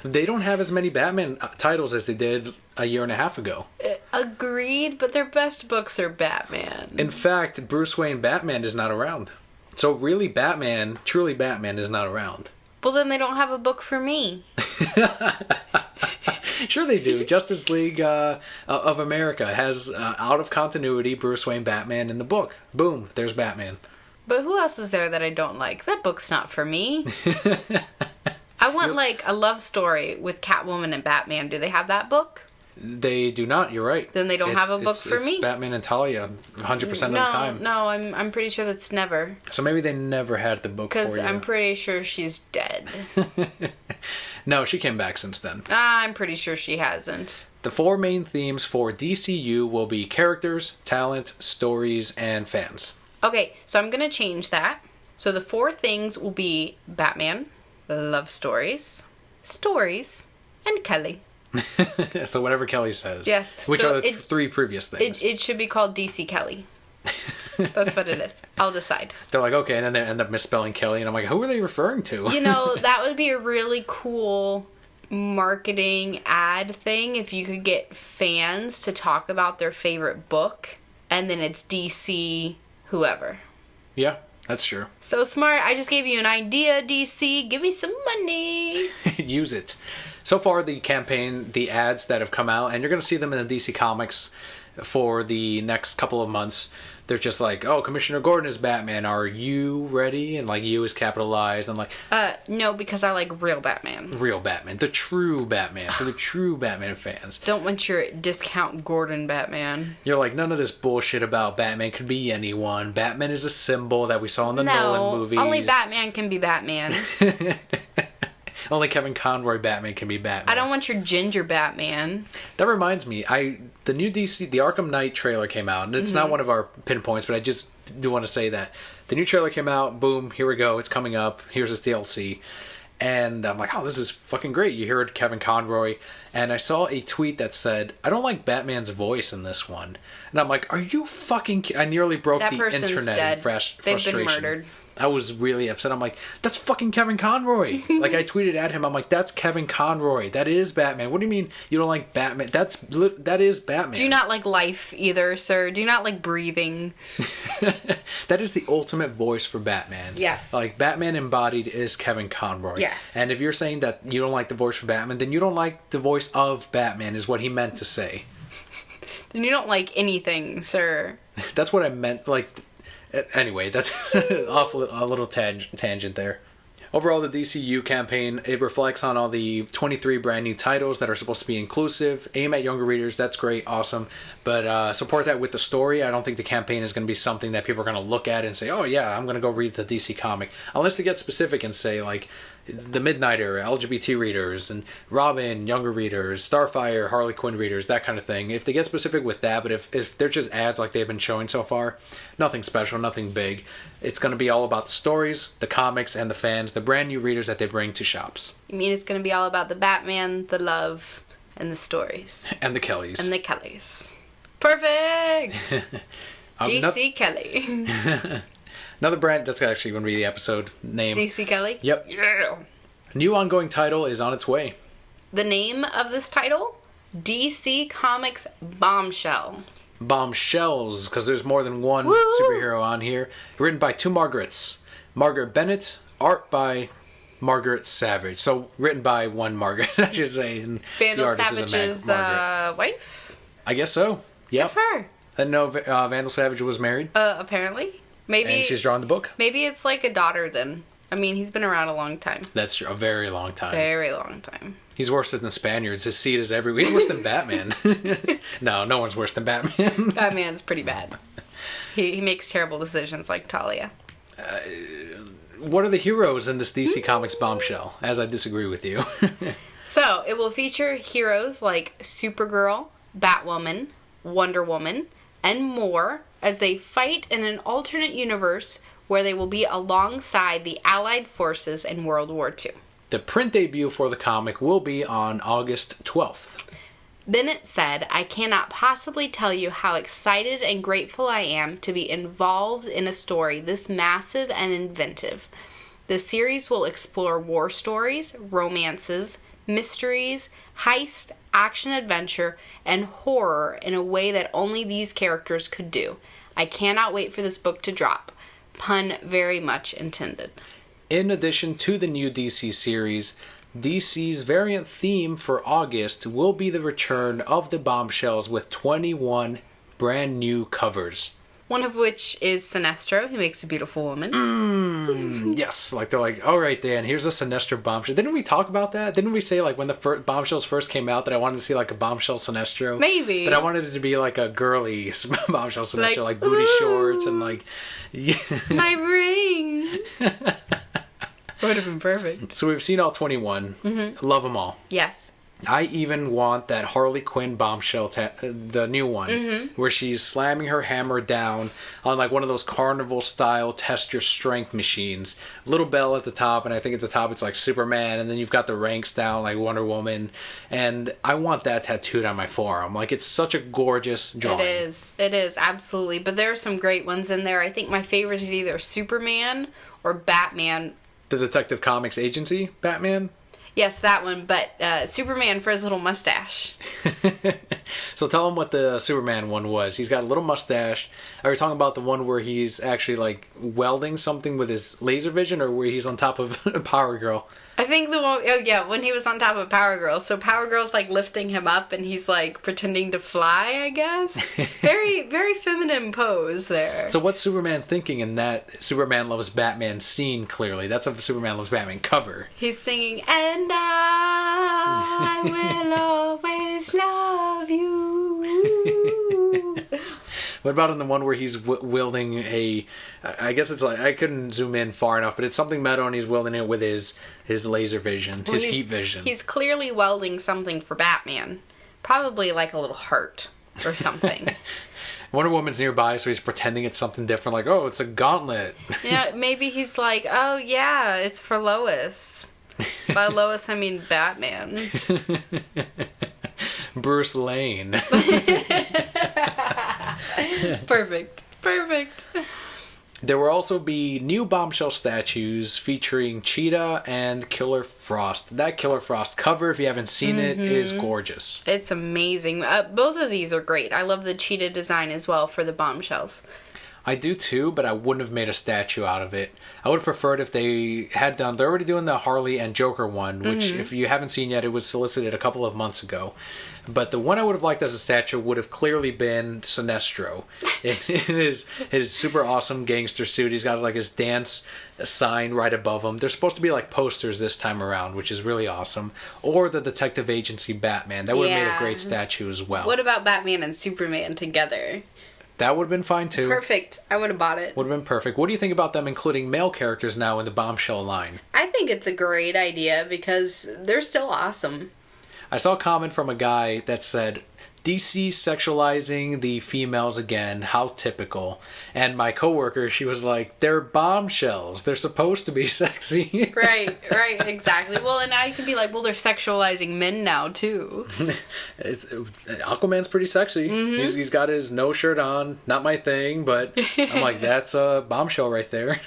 They don't have as many Batman titles as they did a year and a half ago. Agreed, but their best books are Batman. In fact, Bruce Wayne Batman is not around. So really Batman, truly Batman is not around. Well, then they don't have a book for me. Sure they do. Justice League of America has out of continuity Bruce Wayne Batman in the book. Boom, there's Batman. But who else is there that I don't like? That book's not for me. I want like a love story with Catwoman and Batman. Do they have that book? They do not, you're right. Then they don't have a book for me? It's Batman and Talia 100% of the time. No, I'm pretty sure that's never. So maybe they never had the book for you. Because I'm pretty sure she's dead. No, she came back since then. I'm pretty sure she hasn't. The 4 main themes for DCU will be characters, talent, stories, and fans. Okay, so I'm going to change that. So the 4 things will be Batman, love stories, and Kelly. So whatever Kelly says. Yes. Which so are the 3 previous things. It should be called DC Kelly. That's what it is. I'll decide. They're like, okay, and then they end up misspelling Kelly, and I'm like, who are they referring to? You know, that would be a really cool marketing ad thing if you could get fans to talk about their favorite book, and then it's DC whoever. Yeah, that's true. So smart. I just gave you an idea, DC. Give me some money. Use it. So far, the campaign, the ads that have come out, and you're going to see them in the DC Comics for the next couple of months. They're just like, oh, Commissioner Gordon is Batman. Are you ready? And like, you is capitalized. And like, no, because I like real Batman. Real Batman. The true Batman. For the true Batman fans. Don't want your discount Gordon Batman. You're like, none of this bullshit about Batman could be anyone. Batman is a symbol that we saw in the Nolan movies. Only Batman can be Batman. Only Kevin Conroy Batman can be Batman. I don't want your ginger Batman. That reminds me, the new DC, the Arkham Knight trailer came out, and it's not one of our pinpoints, but I just do want to say that. The new trailer came out, boom, here we go, it's coming up, here's this DLC. And I'm like, oh, this is fucking great. You heard Kevin Conroy, and I saw a tweet that said, I don't like Batman's voice in this one. And I'm like, are you fucking I nearly broke the internet dead. in frustration. They've been murdered. I was really upset. I'm like, that's fucking Kevin Conroy. Like, I tweeted at him. I'm like, that's Kevin Conroy. That is Batman. What do you mean you don't like Batman? That is Batman. Do you not like life either, sir? Do you not like breathing? That is the ultimate voice for Batman. Yes. Like, Batman embodied is Kevin Conroy. Yes. And if you're saying that you don't like the voice for Batman, then you don't like the voice of Batman, is what he meant to say. Then you don't like anything, sir. That's what I meant. Like, anyway, that's a little tangent there. Overall, the DCU campaign, it reflects on all the 23 brand new titles that are supposed to be inclusive, aim at younger readers. That's great, awesome. But support that with the story. I don't think the campaign is going to be something that people are going to look at and say, oh yeah, I'm going to go read the DC comic. Unless they get specific and say, like, the Midnighter, LGBT readers, and Robin, younger readers, Starfire, Harley Quinn readers, that kind of thing. If they get specific with that, but if they're just ads like they've been showing so far, nothing special, nothing big. It's going to be all about the stories, the comics, and the fans, the brand new readers that they bring to shops. You mean it's going to be all about the Batman, the love, and the stories? And the Kellys. And the Kellys. Perfect! DC Kelly. Another brand, that's actually going to be the episode name. DC Kelly? Yep. Yeah. New ongoing title is on its way. The name of this title? DC Comics Bombshell. Bombshells, because there's more than one superhero on here. Written by 2 Margarets. Margaret Bennett, art by Margaret Savage. So, written by one Margaret, I should say. And Vandal Savage's wife? I guess so. Yep. Good for her. I didn't know Vandal Savage was married. Apparently. Maybe. And she's drawing the book. Maybe it's like a daughter then. I mean, he's been around a long time. That's true. A very long time. Very long time. He's worse than the Spaniards. His seat is everywhere. He's worse than Batman. No one's worse than Batman. Batman's pretty bad. He makes terrible decisions like Talia. What are the heroes in this DC Comics bombshell? As I disagree with you. So, it will feature heroes like Supergirl, Batwoman, Wonder Woman, and more as they fight in an alternate universe where they will be alongside the Allied forces in World War II. The print debut for the comic will be on August 12th. Bennett said, "I cannot possibly tell you how excited and grateful I am to be involved in a story this massive and inventive. The series will explore war stories, romances, mysteries, heist, action-adventure, and horror in a way that only these characters could do. I cannot wait for this book to drop. Pun very much intended." In addition to the new DC series, DC's variant theme for August will be the return of the bombshells with 21 brand new covers. One of which is Sinestro, who makes a beautiful woman. Yes, like they're like, all right, Dan, here's a Sinestro bombshell. Didn't we talk about that? Didn't we say like when the bombshells first came out that I wanted to see like a bombshell Sinestro? Maybe. But I wanted it to be like a girly bombshell Sinestro, like booty ooh, shorts and like... My ring! Would have been perfect. So we've seen all 21. Love them all. Yes. I even want that Harley Quinn bombshell, the new one, where she's slamming her hammer down on like one of those carnival-style test your strength machines. Little bell at the top, and I think at the top it's like Superman, and then you've got the ranks down like Wonder Woman, and I want that tattooed on my forearm. Like, it's such a gorgeous drawing. It is, absolutely. But there are some great ones in there. I think my favorite is either Superman or Batman. The Detective Comics Agency Batman? Yes, that one, but Superman for his little mustache. So tell him what the Superman one was. He's got a little mustache. Are you talking about the one where he's actually like welding something with his laser vision, or where he's on top of Power Girl? I think the one, oh yeah, when he was on top of Power Girl. So Power Girl's like lifting him up and he's like pretending to fly, I guess. Very, very feminine pose there. So what's Superman thinking in that Superman Loves Batman scene, clearly? That's a Superman Loves Batman cover. He's singing, "And I will always love you." What about in the one where he's wielding a... I guess it's like... I couldn't zoom in far enough, but it's something metal and he's wielding it with his laser vision, his heat vision. He's clearly welding something for Batman. Probably like a little heart or something. Wonder Woman's nearby, so he's pretending it's something different, like, oh, it's a gauntlet. Yeah, maybe he's like, oh yeah, it's for Lois. By Lois, I mean Batman. Bruce Lane. Perfect. There will also be new bombshell statues featuring Cheetah and Killer Frost. That Killer Frost cover, if you haven't seen it, is gorgeous. It's amazing. Both of these are great. I love the Cheetah design as well for the bombshells. I do too, but I wouldn't have made a statue out of it. I would have preferred if they had done... They're already doing the Harley and Joker one, which if you haven't seen yet, it was solicited a couple of months ago. But the one I would have liked as a statue would have clearly been Sinestro. In his super awesome gangster suit. He's got like his dance sign right above him. They're supposed to be like posters this time around, which is really awesome. Or the Detective Agency Batman. That would have made a great statue as well. What about Batman and Superman together? That would have been fine too. Perfect. I would have bought it. Would have been perfect. What do you think about them including male characters now in the bombshell line? I think it's a great idea because they're still awesome. I saw a comment from a guy that said, DC sexualizing the females again, how typical. And my coworker, she was like, they're bombshells. They're supposed to be sexy. Right, exactly. Well, and now you can be like, well, they're sexualizing men now, too. Aquaman's pretty sexy. He's got his no shirt on. Not my thing, but I'm like, that's a bombshell right there.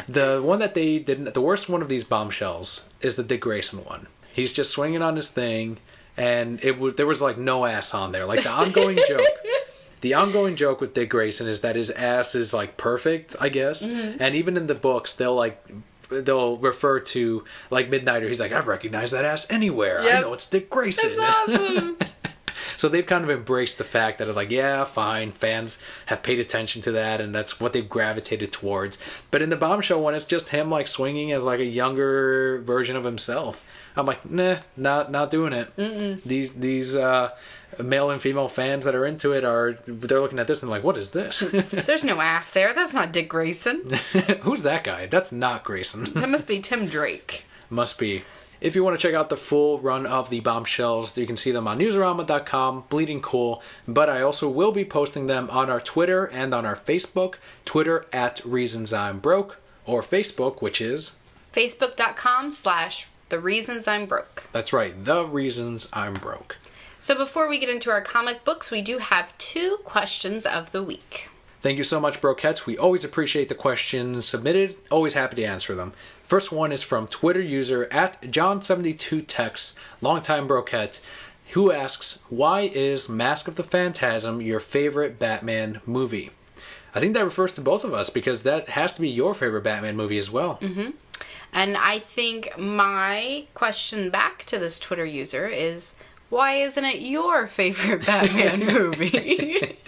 The one that they didn't... The worst one of these bombshells is the Dick Grayson one. He's just swinging on his thing, and there was like no ass on there. Like the ongoing joke. The ongoing joke with Dick Grayson is that his ass is like perfect, I guess. And even in the books, they'll refer to like Midnighter. He's like, I recognize that ass anywhere. Yep. I know it's Dick Grayson. That's awesome. So they've kind of embraced the fact that it's like, yeah, fine, fans have paid attention to that, and that's what they've gravitated towards. But in the Bombshell one, it's just him like swinging as like a younger version of himself. I'm like, nah, not doing it. Mm-mm. These male and female fans that are into it they're looking at this and like, what is this? There's no ass there. That's not Dick Grayson. Who's that guy? That's not Grayson. That must be Tim Drake. Must be. If you want to check out the full run of the Bombshells, you can see them on newsarama.com, bleeding cool. But I also will be posting them on our Twitter and on our Facebook. Twitter at Reasons I'm Broke, or Facebook, which is Facebook.com/The Reasons I'm Broke. That's right, The Reasons I'm Broke. So before we get into our comic books, we do have 2 questions of the week. Thank you so much, Brokettes. We always appreciate the questions submitted. Always happy to answer them. First one is from Twitter user at John72Tex, longtime Brokette, who asks, why is Mask of the Phantasm your favorite Batman movie? I think that refers to both of us, because that has to be your favorite Batman movie as well. Mm-hmm. And I think my question back to this Twitter user is, why isn't it your favorite Batman movie?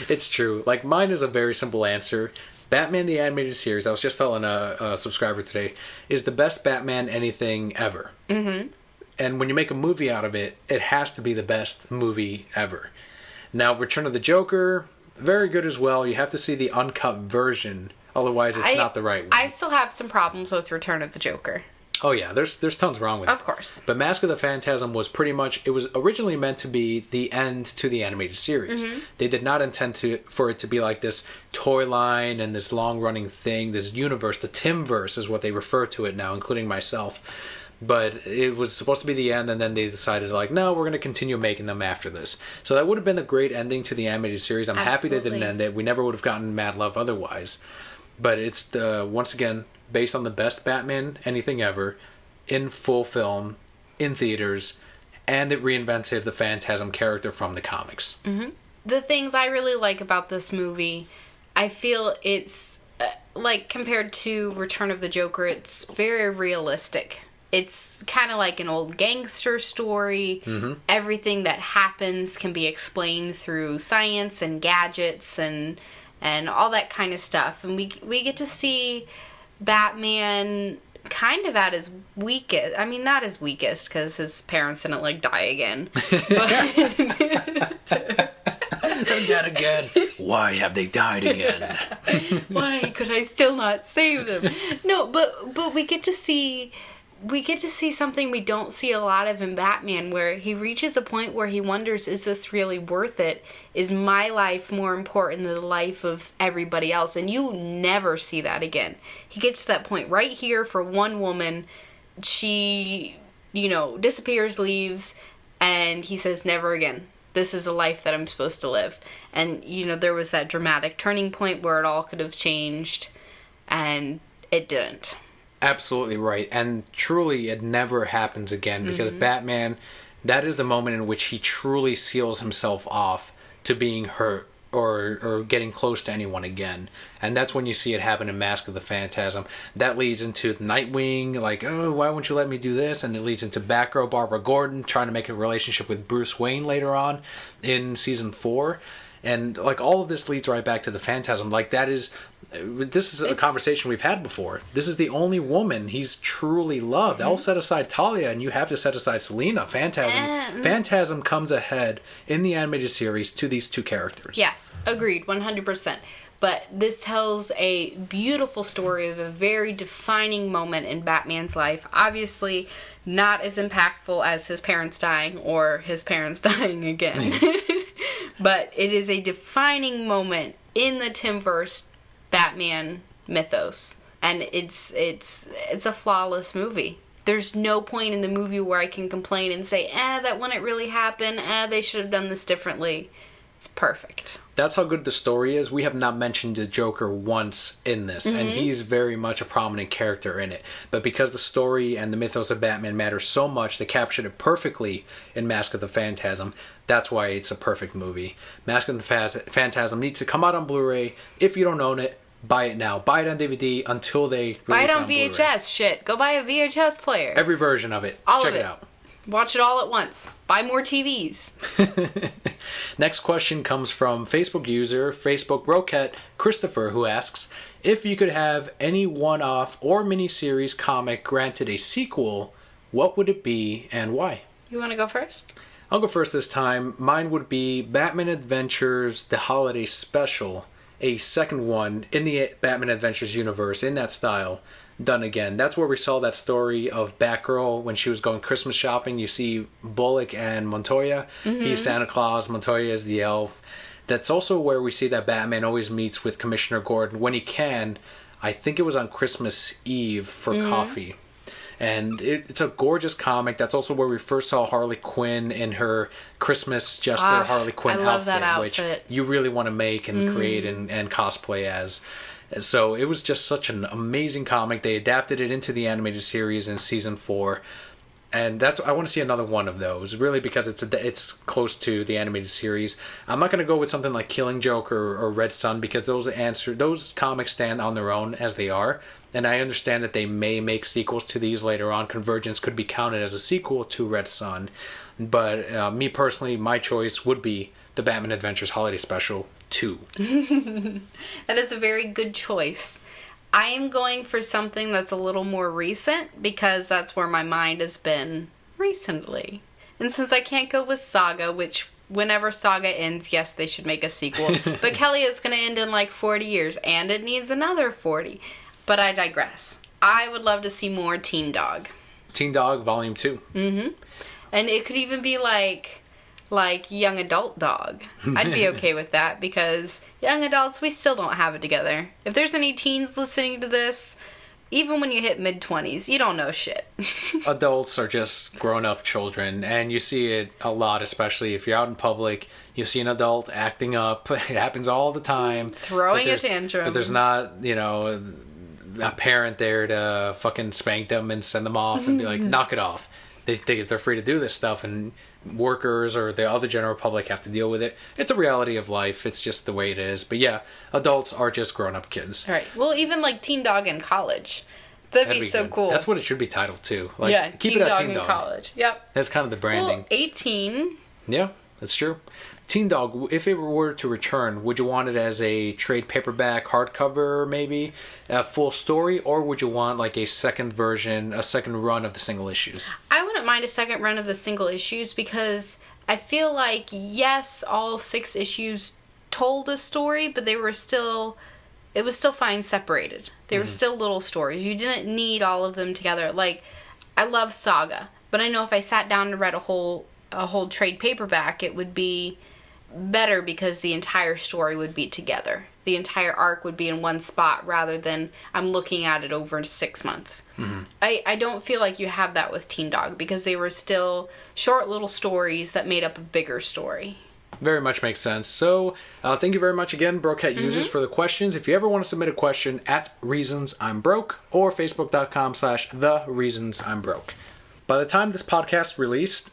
It's true. Like, mine is a very simple answer. Batman the Animated Series, I was just telling a subscriber today, is the best Batman anything ever. Mm-hmm. And when you make a movie out of it, it has to be the best movie ever. Now, Return of the Joker, very good as well. You have to see the uncut version. Otherwise, it's not the right one. I still have some problems with Return of the Joker. Oh yeah, there's tons wrong with it. Of course. But Mask of the Phantasm was pretty much, it was originally meant to be the end to the animated series. Mm-hmm. They did not intend for it to be like this toy line and this long-running thing, this universe. The Timverse is what they refer to it now, including myself. But it was supposed to be the end, and then they decided, like, no, we're going to continue making them after this. So that would have been a great ending to the animated series. I'm happy they didn't end it. We never would have gotten Mad Love otherwise. But it's, once again, based on the best Batman anything ever, in full film, in theaters, and it reinvented the Phantasm character from the comics. Mm-hmm. The things I really like about this movie, I feel it's, like, compared to Return of the Joker, it's very realistic. It's kind of like an old gangster story. Mm-hmm. Everything that happens can be explained through science and gadgets and all that kind of stuff. And we get to see Batman kind of at his weakest. I mean, not his weakest, because his parents didn't, like, die again. They're dead again. Why have they died again? Why could I still not save them? No, but we get to see something we don't see a lot of in Batman, where he reaches a point where he wonders, is this really worth it? Is my life more important than the life of everybody else? And you never see that again. He gets to that point right here for one woman. She, disappears, leaves, and he says, never again. This is a life that I'm supposed to live. And, there was that dramatic turning point where it all could have changed, and it didn't. Absolutely right. And truly, it never happens again, because mm-hmm. Batman, that is the moment in which he truly seals himself off to being hurt or getting close to anyone again. And that's when you see it happen in Mask of the Phantasm. That leads into Nightwing, like, oh, why won't you let me do this? And it leads into Batgirl, Barbara Gordon, trying to make a relationship with Bruce Wayne later on in season 4. And, like, all of this leads right back to the Phantasm. Like, this is a conversation we've had before. This is the only woman he's truly loved. Mm-hmm. I'll set aside Talia, and you have to set aside Selina. Phantasm comes ahead in the animated series to these two characters. Yes, agreed, 100%. But this tells a beautiful story of a very defining moment in Batman's life. Obviously, not as impactful as his parents dying or his parents dying again. But it is a defining moment in the Timverse Batman mythos. And it's a flawless movie. There's no point in the movie where I can complain and say, that wouldn't really happen. They should have done this differently. It's perfect. That's how good the story is. We have not mentioned the Joker once in this, mm-hmm. and he's very much a prominent character in it. But because the story and the mythos of Batman matter so much, they captured it perfectly in Mask of the Phantasm. That's why it's a perfect movie. Mask of the Phantasm needs to come out on Blu-ray. If you don't own it, buy it now. Buy it on DVD until they release buy it on Blu-ray. VHS. Shit, go buy a VHS player. Every version of it. All Check of it it out. Watch it all at once. Buy more TVs. Next question comes from Facebook user, Facebook Roquette Christopher, who asks, if you could have any one-off or miniseries comic granted a sequel, what would it be and why? You want to go first? I'll go first this time. Mine would be Batman Adventures The Holiday Special, a second one in the Batman Adventures universe, in that style, done again. That's where we saw that story of Batgirl when she was going Christmas shopping. You see Bullock and Montoya. He's Santa Claus, Montoya is the elf. That's also where we see that Batman always meets with Commissioner Gordon when he can. I think it was on Christmas Eve for coffee. And it's a gorgeous comic. That's also where we first saw Harley Quinn in her Christmas Jester Harley Quinn outfit, which you really want to make and create and cosplay as. So it was just such an amazing comic. They adapted it into the animated series in season 4. And I want to see another one of those, really, because it's close to the animated series. I'm not going to go with something like Killing Joke or Red Sun, because those comics stand on their own as they are. And I understand that they may make sequels to these later on. Convergence could be counted as a sequel to Red Sun. But me personally, my choice would be the Batman Adventures Holiday Special 2. That is a very good choice. I am going for something that's a little more recent, because that's where my mind has been recently. And since I can't go with Saga, which whenever Saga ends, yes, they should make a sequel. But Kelli, is going to end in like 40 years, and it needs another 40. But I digress. I would love to see more Teen Dog. Teen Dog Volume 2. And it could even be like Young Adult Dog. I'd be okay with that, because young adults, we still don't have it together. If there's any teens listening to this, even when you hit mid-20s, you don't know shit. Adults are just grown-up children, and you see it a lot, especially if you're out in public. You see an adult acting up. It happens all the time. Throwing a tantrum. But there's not, a parent there to fucking spank them and send them off and be like, knock it off. They're free to do this stuff, and workers or the other general public have to deal with it. It's a reality of life. It's just the way it is. But yeah, adults are just grown-up kids. All right. Well, even like Teen Dog in college. That'd be so good. Cool. That's what it should be titled too. Keep it at Teen Dog in college. Yep. That's kind of the branding. Well, 18. Yeah, that's true. Teen Dog, if it were to return, would you want it as a trade paperback hardcover, maybe a full story, or would you want like a second version, a second run of the single issues? I wouldn't mind a second run of the single issues, because I feel like, yes, all 6 issues told a story, but it was still fine separated. They were still little stories. You didn't need all of them together. Like, I love Saga, but I know if I sat down and read a whole trade paperback, it would be better, because the entire story would be together. The entire arc would be in one spot, rather than I'm looking at it over 6 months. I don't feel like you have that with Teen Dog, because they were still short little stories that made up a bigger story. Very much makes sense. So, thank you very much again, Brokehead users, for the questions. If you ever want to submit a question, at Reasons I'm Broke, or facebook.com/The Reasons I'm Broke. By the time this podcast releases,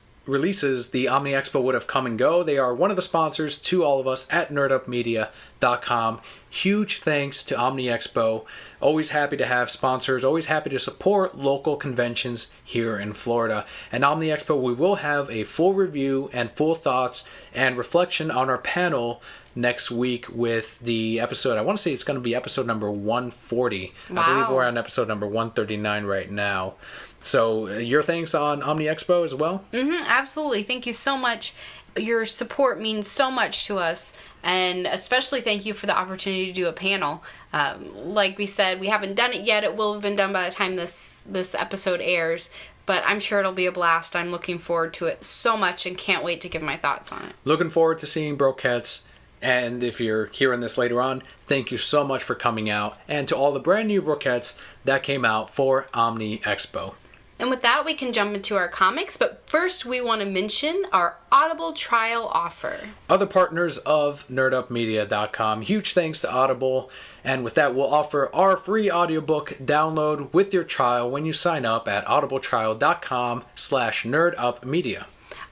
the Omni Expo would have come and go. They are one of the sponsors to all of us at nerdupmedia.com. Huge thanks to Omni Expo. Always happy to have sponsors, always happy to support local conventions here in Florida. And Omni Expo, we will have a full review and full thoughts and reflection on our panel next week with the episode. I want to say it's going to be episode number 140. Wow. I believe we're on episode number 139 right now. So, your thanks on Omni Expo as well? Absolutely. Thank you so much. Your support means so much to us, and especially thank you for the opportunity to do a panel. Like we said, we haven't done it yet. It will have been done by the time this episode airs, but I'm sure it'll be a blast. I'm looking forward to it so much and can't wait to give my thoughts on it. Looking forward to seeing Brokeheads. And if you're hearing this later on, thank you so much for coming out. And to all the brand new Brokeheads that came out for Omni Expo. And with that, we can jump into our comics, but first we want to mention our Audible trial offer. Other partners of nerdupmedia.com. Huge thanks to Audible. And with that, we'll offer our free audiobook download with your trial when you sign up at audibletrial.com/nerdupmedia.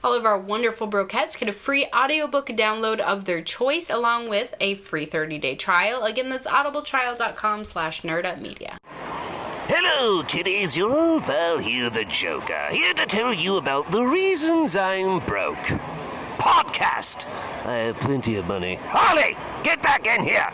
All of our wonderful Brokettes get a free audiobook download of their choice, along with a free 30-day trial. Again, that's audibletrial.com/nerdupmedia. And Hello, kiddies. Your old pal here, the Joker. Here to tell you about the reasons I'm broke. Podcast. I have plenty of money. Harley, get back in here.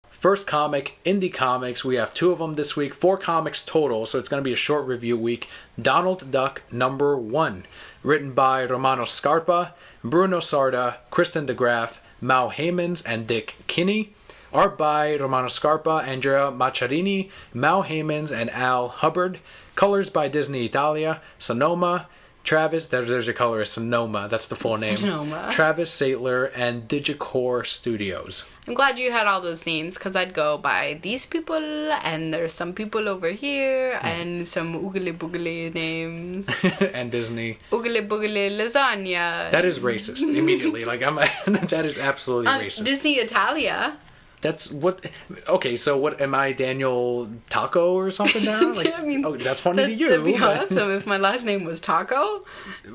First comic, Indie Comics. We have 2 of them this week, 4 comics total, so it's going to be a short review week. Donald Duck #1, written by Romano Scarpa, Bruno Sarda, Kristen DeGraff, Mal Haymans, and Dick Kinney. Art by Romano Scarpa, Andrea Macciarini, Mal Haymans, and Al Hubbard. Colors by Disney Italia, Sonoma, Travis, there's your colorist, Sonoma, that's the full name. Sonoma. Travis Saitler, and Digicore Studios. I'm glad you had all those names, because I'd go by these people, and there's some people over here, and some oogly boogly names. And Disney. Oogly boogly lasagna. That is racist, immediately. That is absolutely racist. Disney Italia. That's what. Okay, so what am I, Daniel Taco or something now? I mean, that's funny to you. That'd be awesome if my last name was Taco.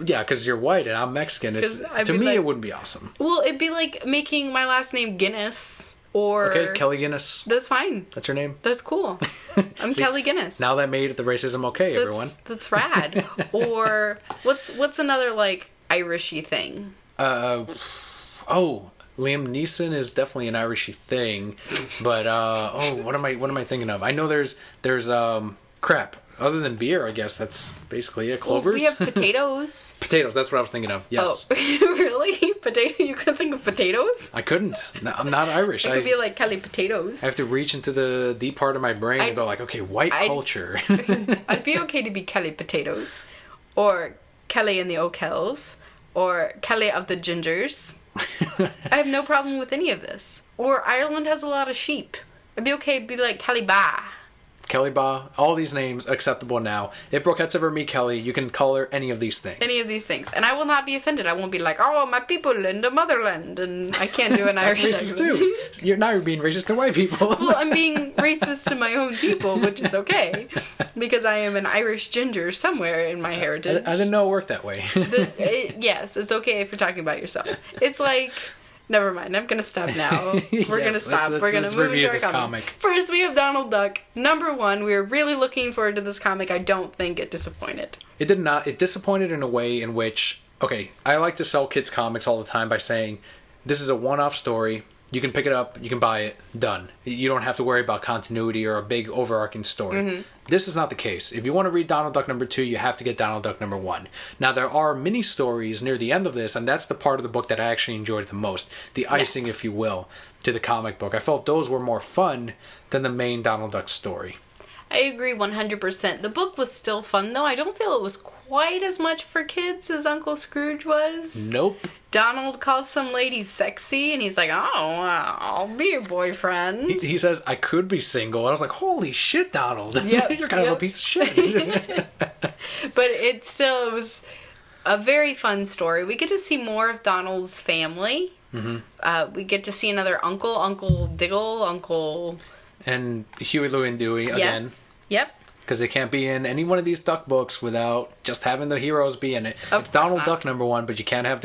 Yeah, because you're white and I'm Mexican. To me, it wouldn't be awesome. Well, it'd be like making my last name Guinness or. Okay, Kelly Guinness. That's fine. That's her name. That's cool. I'm Kelly Guinness. Now that made the racism okay, everyone. That's rad. Or what's another like Irishy thing? Liam Neeson is definitely an Irishy thing, but what am I thinking of? I know there's crap. Other than beer, I guess that's basically it. Clovers. Well, we have potatoes. Potatoes. That's what I was thinking of. Yes. Oh, really? Potato? You couldn't think of potatoes? I couldn't. No, I'm not Irish. It could be like Kelly potatoes. I have to reach into the deep part of my brain and go like, okay, white culture. I'd be okay to be Kelly potatoes, or Kelly and the O'Kells, or Kelly of the Gingers. I have no problem with any of this. Or Ireland has a lot of sheep. I'd be okay to be like Kelly Ba. Kelly Ba. All these names acceptable now. If Brokettes ever meet Kelly, you can call her any of these things. Any of these things. And I will not be offended. I won't be like, oh, my people in the motherland. And I can't do an Irish accent. Too. You're being racist to white people. Well, I'm being racist to my own people, which is okay. Because I am an Irish ginger somewhere in my heritage. I didn't know it worked that way. Yes, it's okay if you're talking about yourself. It's like... Never mind, I'm gonna stop now. We're gonna stop. We're gonna move into our comic. First, we have Donald Duck, #1. We were really looking forward to this comic. I don't think it disappointed. It did not. It disappointed in a way in which, okay, I like to sell kids comics all the time by saying, this is a one-off story. You can pick it up, you can buy it, done. You don't have to worry about continuity or a big overarching story. Mm-hmm. This is not the case. If you want to read Donald Duck #2, you have to get Donald Duck #1. Now, there are mini stories near the end of this, and that's the part of the book that I actually enjoyed the most. The icing, if you will, to the comic book. I felt those were more fun than the main Donald Duck story. I agree 100%. The book was still fun, though. I don't feel it was quite as much for kids as Uncle Scrooge was. Nope. Donald calls some lady sexy, and he's like, oh, I'll be your boyfriend. He says, I could be single. And I was like, holy shit, Donald. Yep, You're kind of a piece of shit. But it was a very fun story. We get to see more of Donald's family. Mm-hmm. We get to see another uncle, Uncle Diggle, Uncle... And Huey, Louie, and Dewey again. Yes. Yep. Because they can't be in any one of these Duck books without just having the heroes be in it. It's Donald Duck #1, but you can't have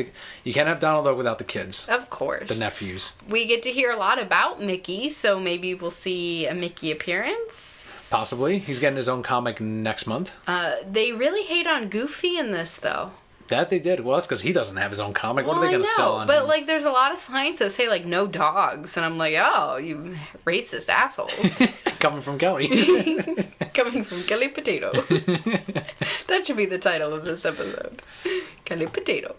Donald Duck without the kids. Of course. The nephews. We get to hear a lot about Mickey, so maybe we'll see a Mickey appearance. Possibly. He's getting his own comic next month. They really hate on Goofy in this, though. That they did. Well, that's because he doesn't have his own comic. What are they going to sell on but him? Like, there's a lot of signs that say, like, no dogs. And I'm like, oh, you racist assholes. Coming from Kelly. Coming from Kelly Potato. That should be the title of this episode. Kelly Potato.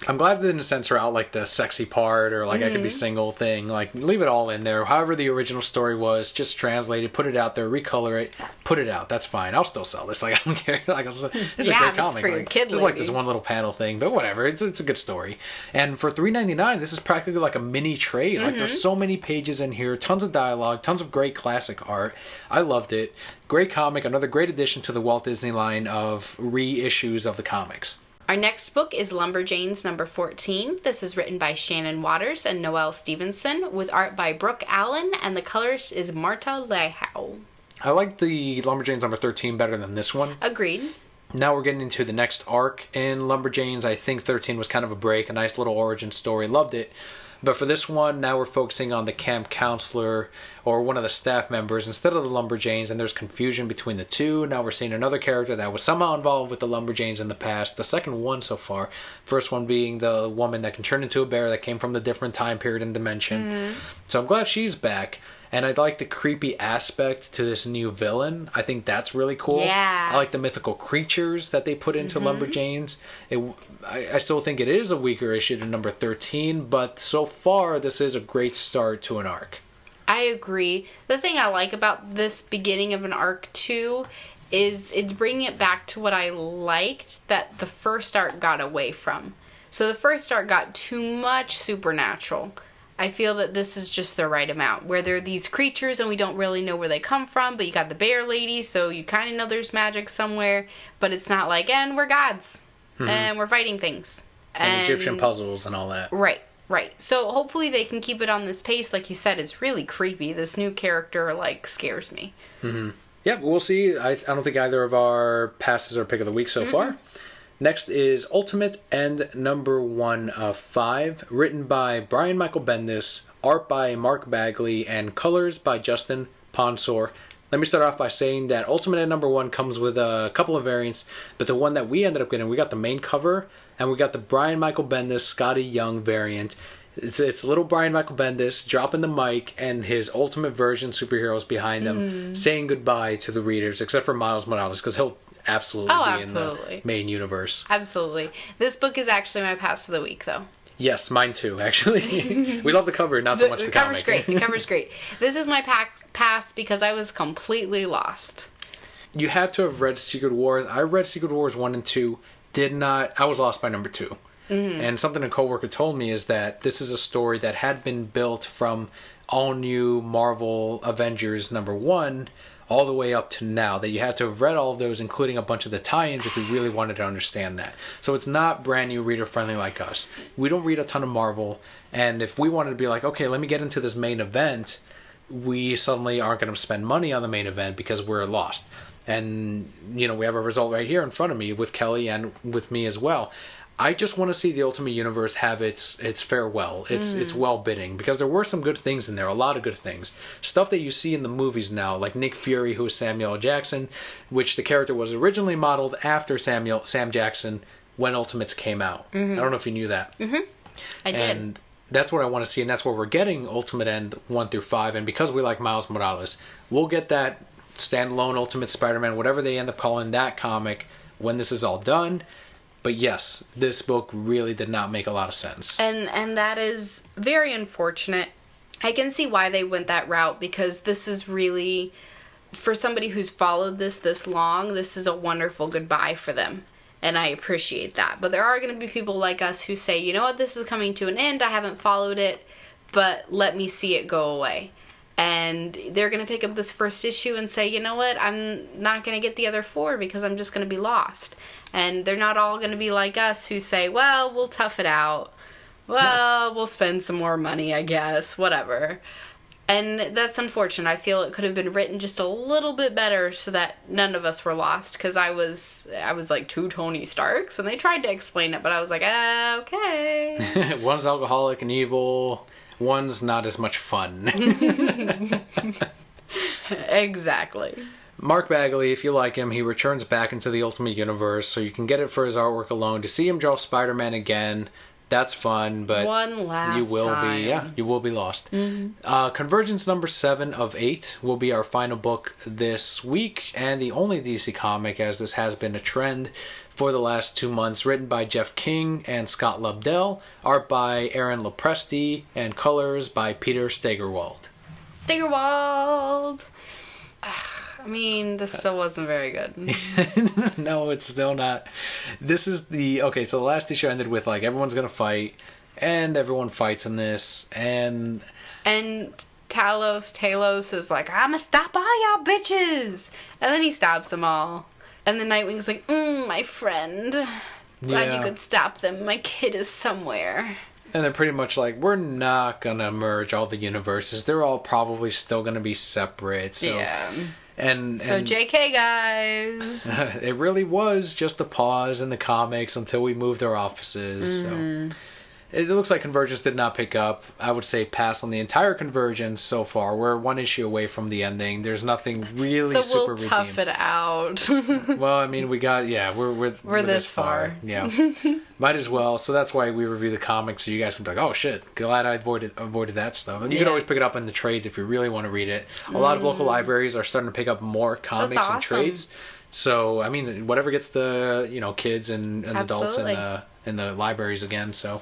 I'm glad they didn't censor out, like, the sexy part or, like, I could be single thing. Like, leave it all in there. However the original story was, just translate it, put it out there, recolor it, put it out. That's fine. I'll still sell this. Like, I don't care. Like, it's a great comic. For your kid, it's like this one little panel thing, but whatever. It's a good story. And for $3.99, this is practically like a mini trade. Like, there's so many pages in here, tons of dialogue, tons of great classic art. I loved it. Great comic. Another great addition to the Walt Disney line of reissues of the comics. Our next book is Lumberjanes #14. This is written by Shannon Waters and Noelle Stevenson, with art by Brooke Allen, and the colorist is Marta Lehau. I like the Lumberjanes #13 better than this one. Agreed. Now we're getting into the next arc in Lumberjanes. I think 13 was kind of a break, a nice little origin story. Loved it. But for this one, now we're focusing on the camp counselor or one of the staff members instead of the Lumberjanes, and there's confusion between the two. Now we're seeing another character that was somehow involved with the Lumberjanes in the past. The second one so far. First one being the woman that can turn into a bear that came from the different time period and dimension. So I'm glad she's back. And I like the creepy aspect to this new villain. I think that's really cool. Yeah. I like the mythical creatures that they put into Lumberjanes. I still think it is a weaker issue to number 13, but so far this is a great start to an arc. I agree. The thing I like about this beginning of an arc too is it's bringing it back to what I liked that the first arc got away from. So the first arc got too much supernatural. I feel that this is just the right amount, where there are these creatures and we don't really know where they come from, but you got the bear lady, so you kind of know there's magic somewhere, but it's not like, and we're gods, and we're fighting things. And Egyptian puzzles and all that. Right. So hopefully they can keep it on this pace. Like you said, it's really creepy. This new character, scares me. Yeah, we'll see. I don't think either of our passes are pick of the week so far. Next is Ultimate End number 1 of 5, written by Brian Michael Bendis, art by Mark Bagley, and colors by Justin Ponsor. Let me start off by saying that Ultimate End number 1 comes with a couple of variants, but the one that we ended up getting, we got the main cover, and we got the Brian Michael Bendis, Scotty Young variant. It's little Brian Michael Bendis dropping the mic and his Ultimate version superheroes behind him, saying goodbye to the readers, except for Miles Morales, because he'll absolutely be in the main universe. Absolutely. This book is actually my pass of the week, though. Yes, mine too, actually. We love the cover, not so much the comic. The cover's great. This is my pass because I was completely lost. You had to have read Secret Wars. I read Secret Wars 1 and 2. I was lost by number 2. And something a coworker told me is that this is a story that had been built from all new Marvel Avengers number 1 all the way up to now, that you had to have read all of those, including a bunch of the tie-ins, if you really wanted to understand that. So it's not brand new reader friendly like us. We don't read a ton of Marvel, and if we wanted to be like, okay, let me get into this main event, we suddenly aren't going to spend money on the main event because we're lost. And, we have a result right here in front of me with Kelli and with me as well. I just want to see the Ultimate Universe have its farewell, its well-bidding, because there were some good things in there, a lot of good things. Stuff that you see in the movies now, like Nick Fury, who is Samuel L. Jackson, which the character was originally modeled after Sam Jackson when Ultimates came out. I don't know if you knew that. I did. And that's what I want to see, and that's where we're getting Ultimate End 1 through 5, and because we like Miles Morales, we'll get that standalone Ultimate Spider-Man, whatever they end up calling that comic, when this is all done. But yes, this book really did not make a lot of sense. And that is very unfortunate. I can see why they went that route, because this is really, for somebody who's followed this long, this is a wonderful goodbye for them. And I appreciate that. But there are going to be people like us who say, you know what, this is coming to an end, I haven't followed it, but let me see it go away. And they're going to pick up this first issue and say, you know what, I'm not going to get the other 4 because I'm just going to be lost. And they're not all going to be like us who say, well, we'll tough it out. Well, we'll spend some more money, I guess, whatever. And that's unfortunate. I feel it could have been written just a little bit better so that none of us were lost. Because I was like 2 Tony Starks, and they tried to explain it, but I was like, okay. One's alcoholic and evil. One's not as much fun. Exactly. Mark Bagley, if you like him, he returns back into the Ultimate Universe, so you can get it for his artwork alone. To see him draw Spider-Man again, that's fun, but one last you will time. you will be lost. Convergence number 7 of 8 will be our final book this week, and the only DC comic, as this has been a trend for the last 2 months, written by Jeff King and Scott Lobdell, art by Aaron Lopresti, and colors by Peter Stegerwald. I mean, this still wasn't very good. No, it's still not. This is so the last issue ended with, everyone's gonna fight, and everyone fights in this, and Talos is like, I'ma stop all y'all bitches! And then he stops them all. And then Nightwing's like, my friend. Glad you could stop them. My kid is somewhere. And they're pretty much like, we're not gonna merge all the universes. They're all probably still gonna be separate. So, yeah. And JK, guys. It really was just a pause in the comics until we moved our offices. So it looks like Convergence did not pick up. I would say pass on the entire Convergence so far. We're one issue away from the ending. There's nothing really super redeemed. So we'll tough it out. Well, I mean, we're this far. Yeah. Might as well. So that's why we review the comics, so you guys can be like, oh shit, glad I avoided that stuff. And you can always pick it up in the trades if you really want to read it. A lot of local libraries are starting to pick up more comics and trades. So, I mean, whatever gets the, kids and adults in the libraries again. So,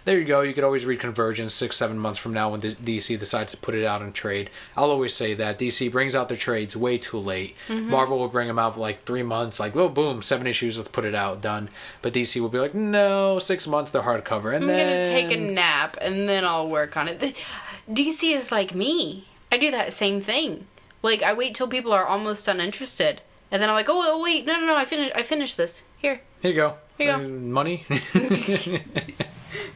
there you go. You could always read Convergence 6-7 months from now when DC decides to put it out in trade. I'll always say that DC brings out their trades way too late. Marvel will bring them out for like 3 months, like, oh, boom, 7 issues, let's put it out, done. But DC will be like, no, 6 months, they're hardcover. And I'm going to take a nap and then I'll work on it. DC is like me. I do that same thing. Like, I wait till people are almost uninterested. And then I'm like, oh wait, no, I finished this. Here you go. Here you go. Money.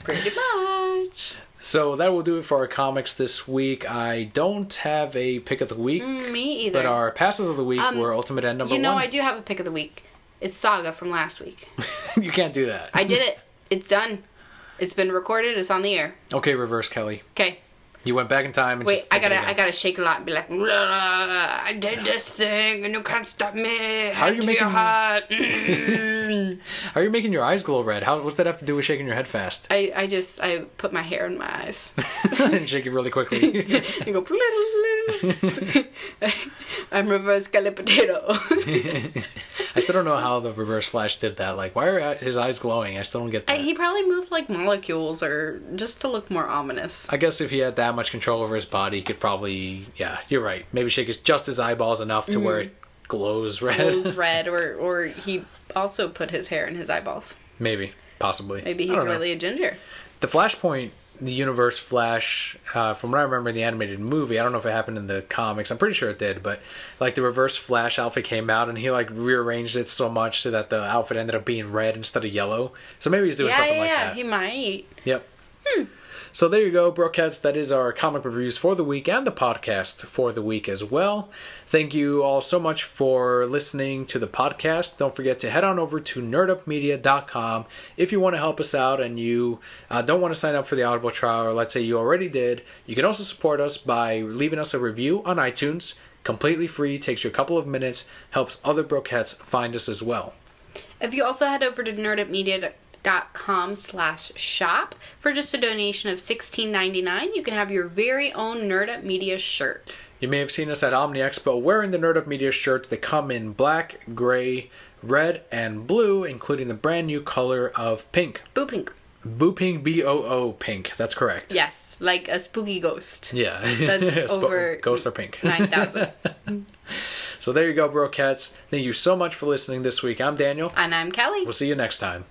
Pretty much. So that will do it for our comics this week. I don't have a pick of the week. Me either. But our passes of the week were Ultimate End number 1. I do have a pick of the week. It's Saga from last week. You can't do that. I did it. It's done. It's been recorded. It's on the air. Okay, reverse Kelly. Okay. You went back in time and I gotta shake a lot and be like, I did this thing and you can't stop me. How are you making How are you making your eyes glow red? What's that have to do with shaking your head fast? I put my hair in my eyes. And shake it really quickly. You go I'm reverse Kelly potato. I still don't know how the Reverse Flash did that. Like, why are his eyes glowing? I still don't get that. He probably moved like molecules or just to look more ominous. I guess if he had that much control over his body, he could probably, yeah, you're right. Maybe shake his eyeballs enough to where it glows red. Glows red, or he also put his hair in his eyeballs. Maybe, possibly. Maybe he's really a ginger. The Flashpoint, the Universe Flash, from what I remember in the animated movie, I don't know if it happened in the comics, I'm pretty sure it did, but like the Reverse Flash outfit came out and he like rearranged it so much so that the outfit ended up being red instead of yellow. So maybe he's doing something like that. Yeah, he might. Yep. So there you go, Brocats. That is our comic reviews for the week and the podcast for the week as well. Thank you all so much for listening to the podcast. Don't forget to head on over to nerdupmedia.com if you want to help us out and you don't want to sign up for the Audible trial, or let's say you already did. You can also support us by leaving us a review on iTunes. Completely free, takes you a couple of minutes, helps other Brocats find us as well. If you also head over to nerdupmedia.com/shop for just a donation of $16.99, you can have your very own Nerd Up Media shirt. You may have seen us at Omni Expo wearing the Nerd Up Media shirts. They come in black, gray, red, and blue, including the brand new color of pink. Boo pink. Boo pink, B-O-O pink. That's correct. Yes, like a spooky ghost. Yeah. That's over Ghosts are pink. 9,000. So there you go, Brocats. Thank you so much for listening this week. I'm Daniel. And I'm Kelly. We'll see you next time.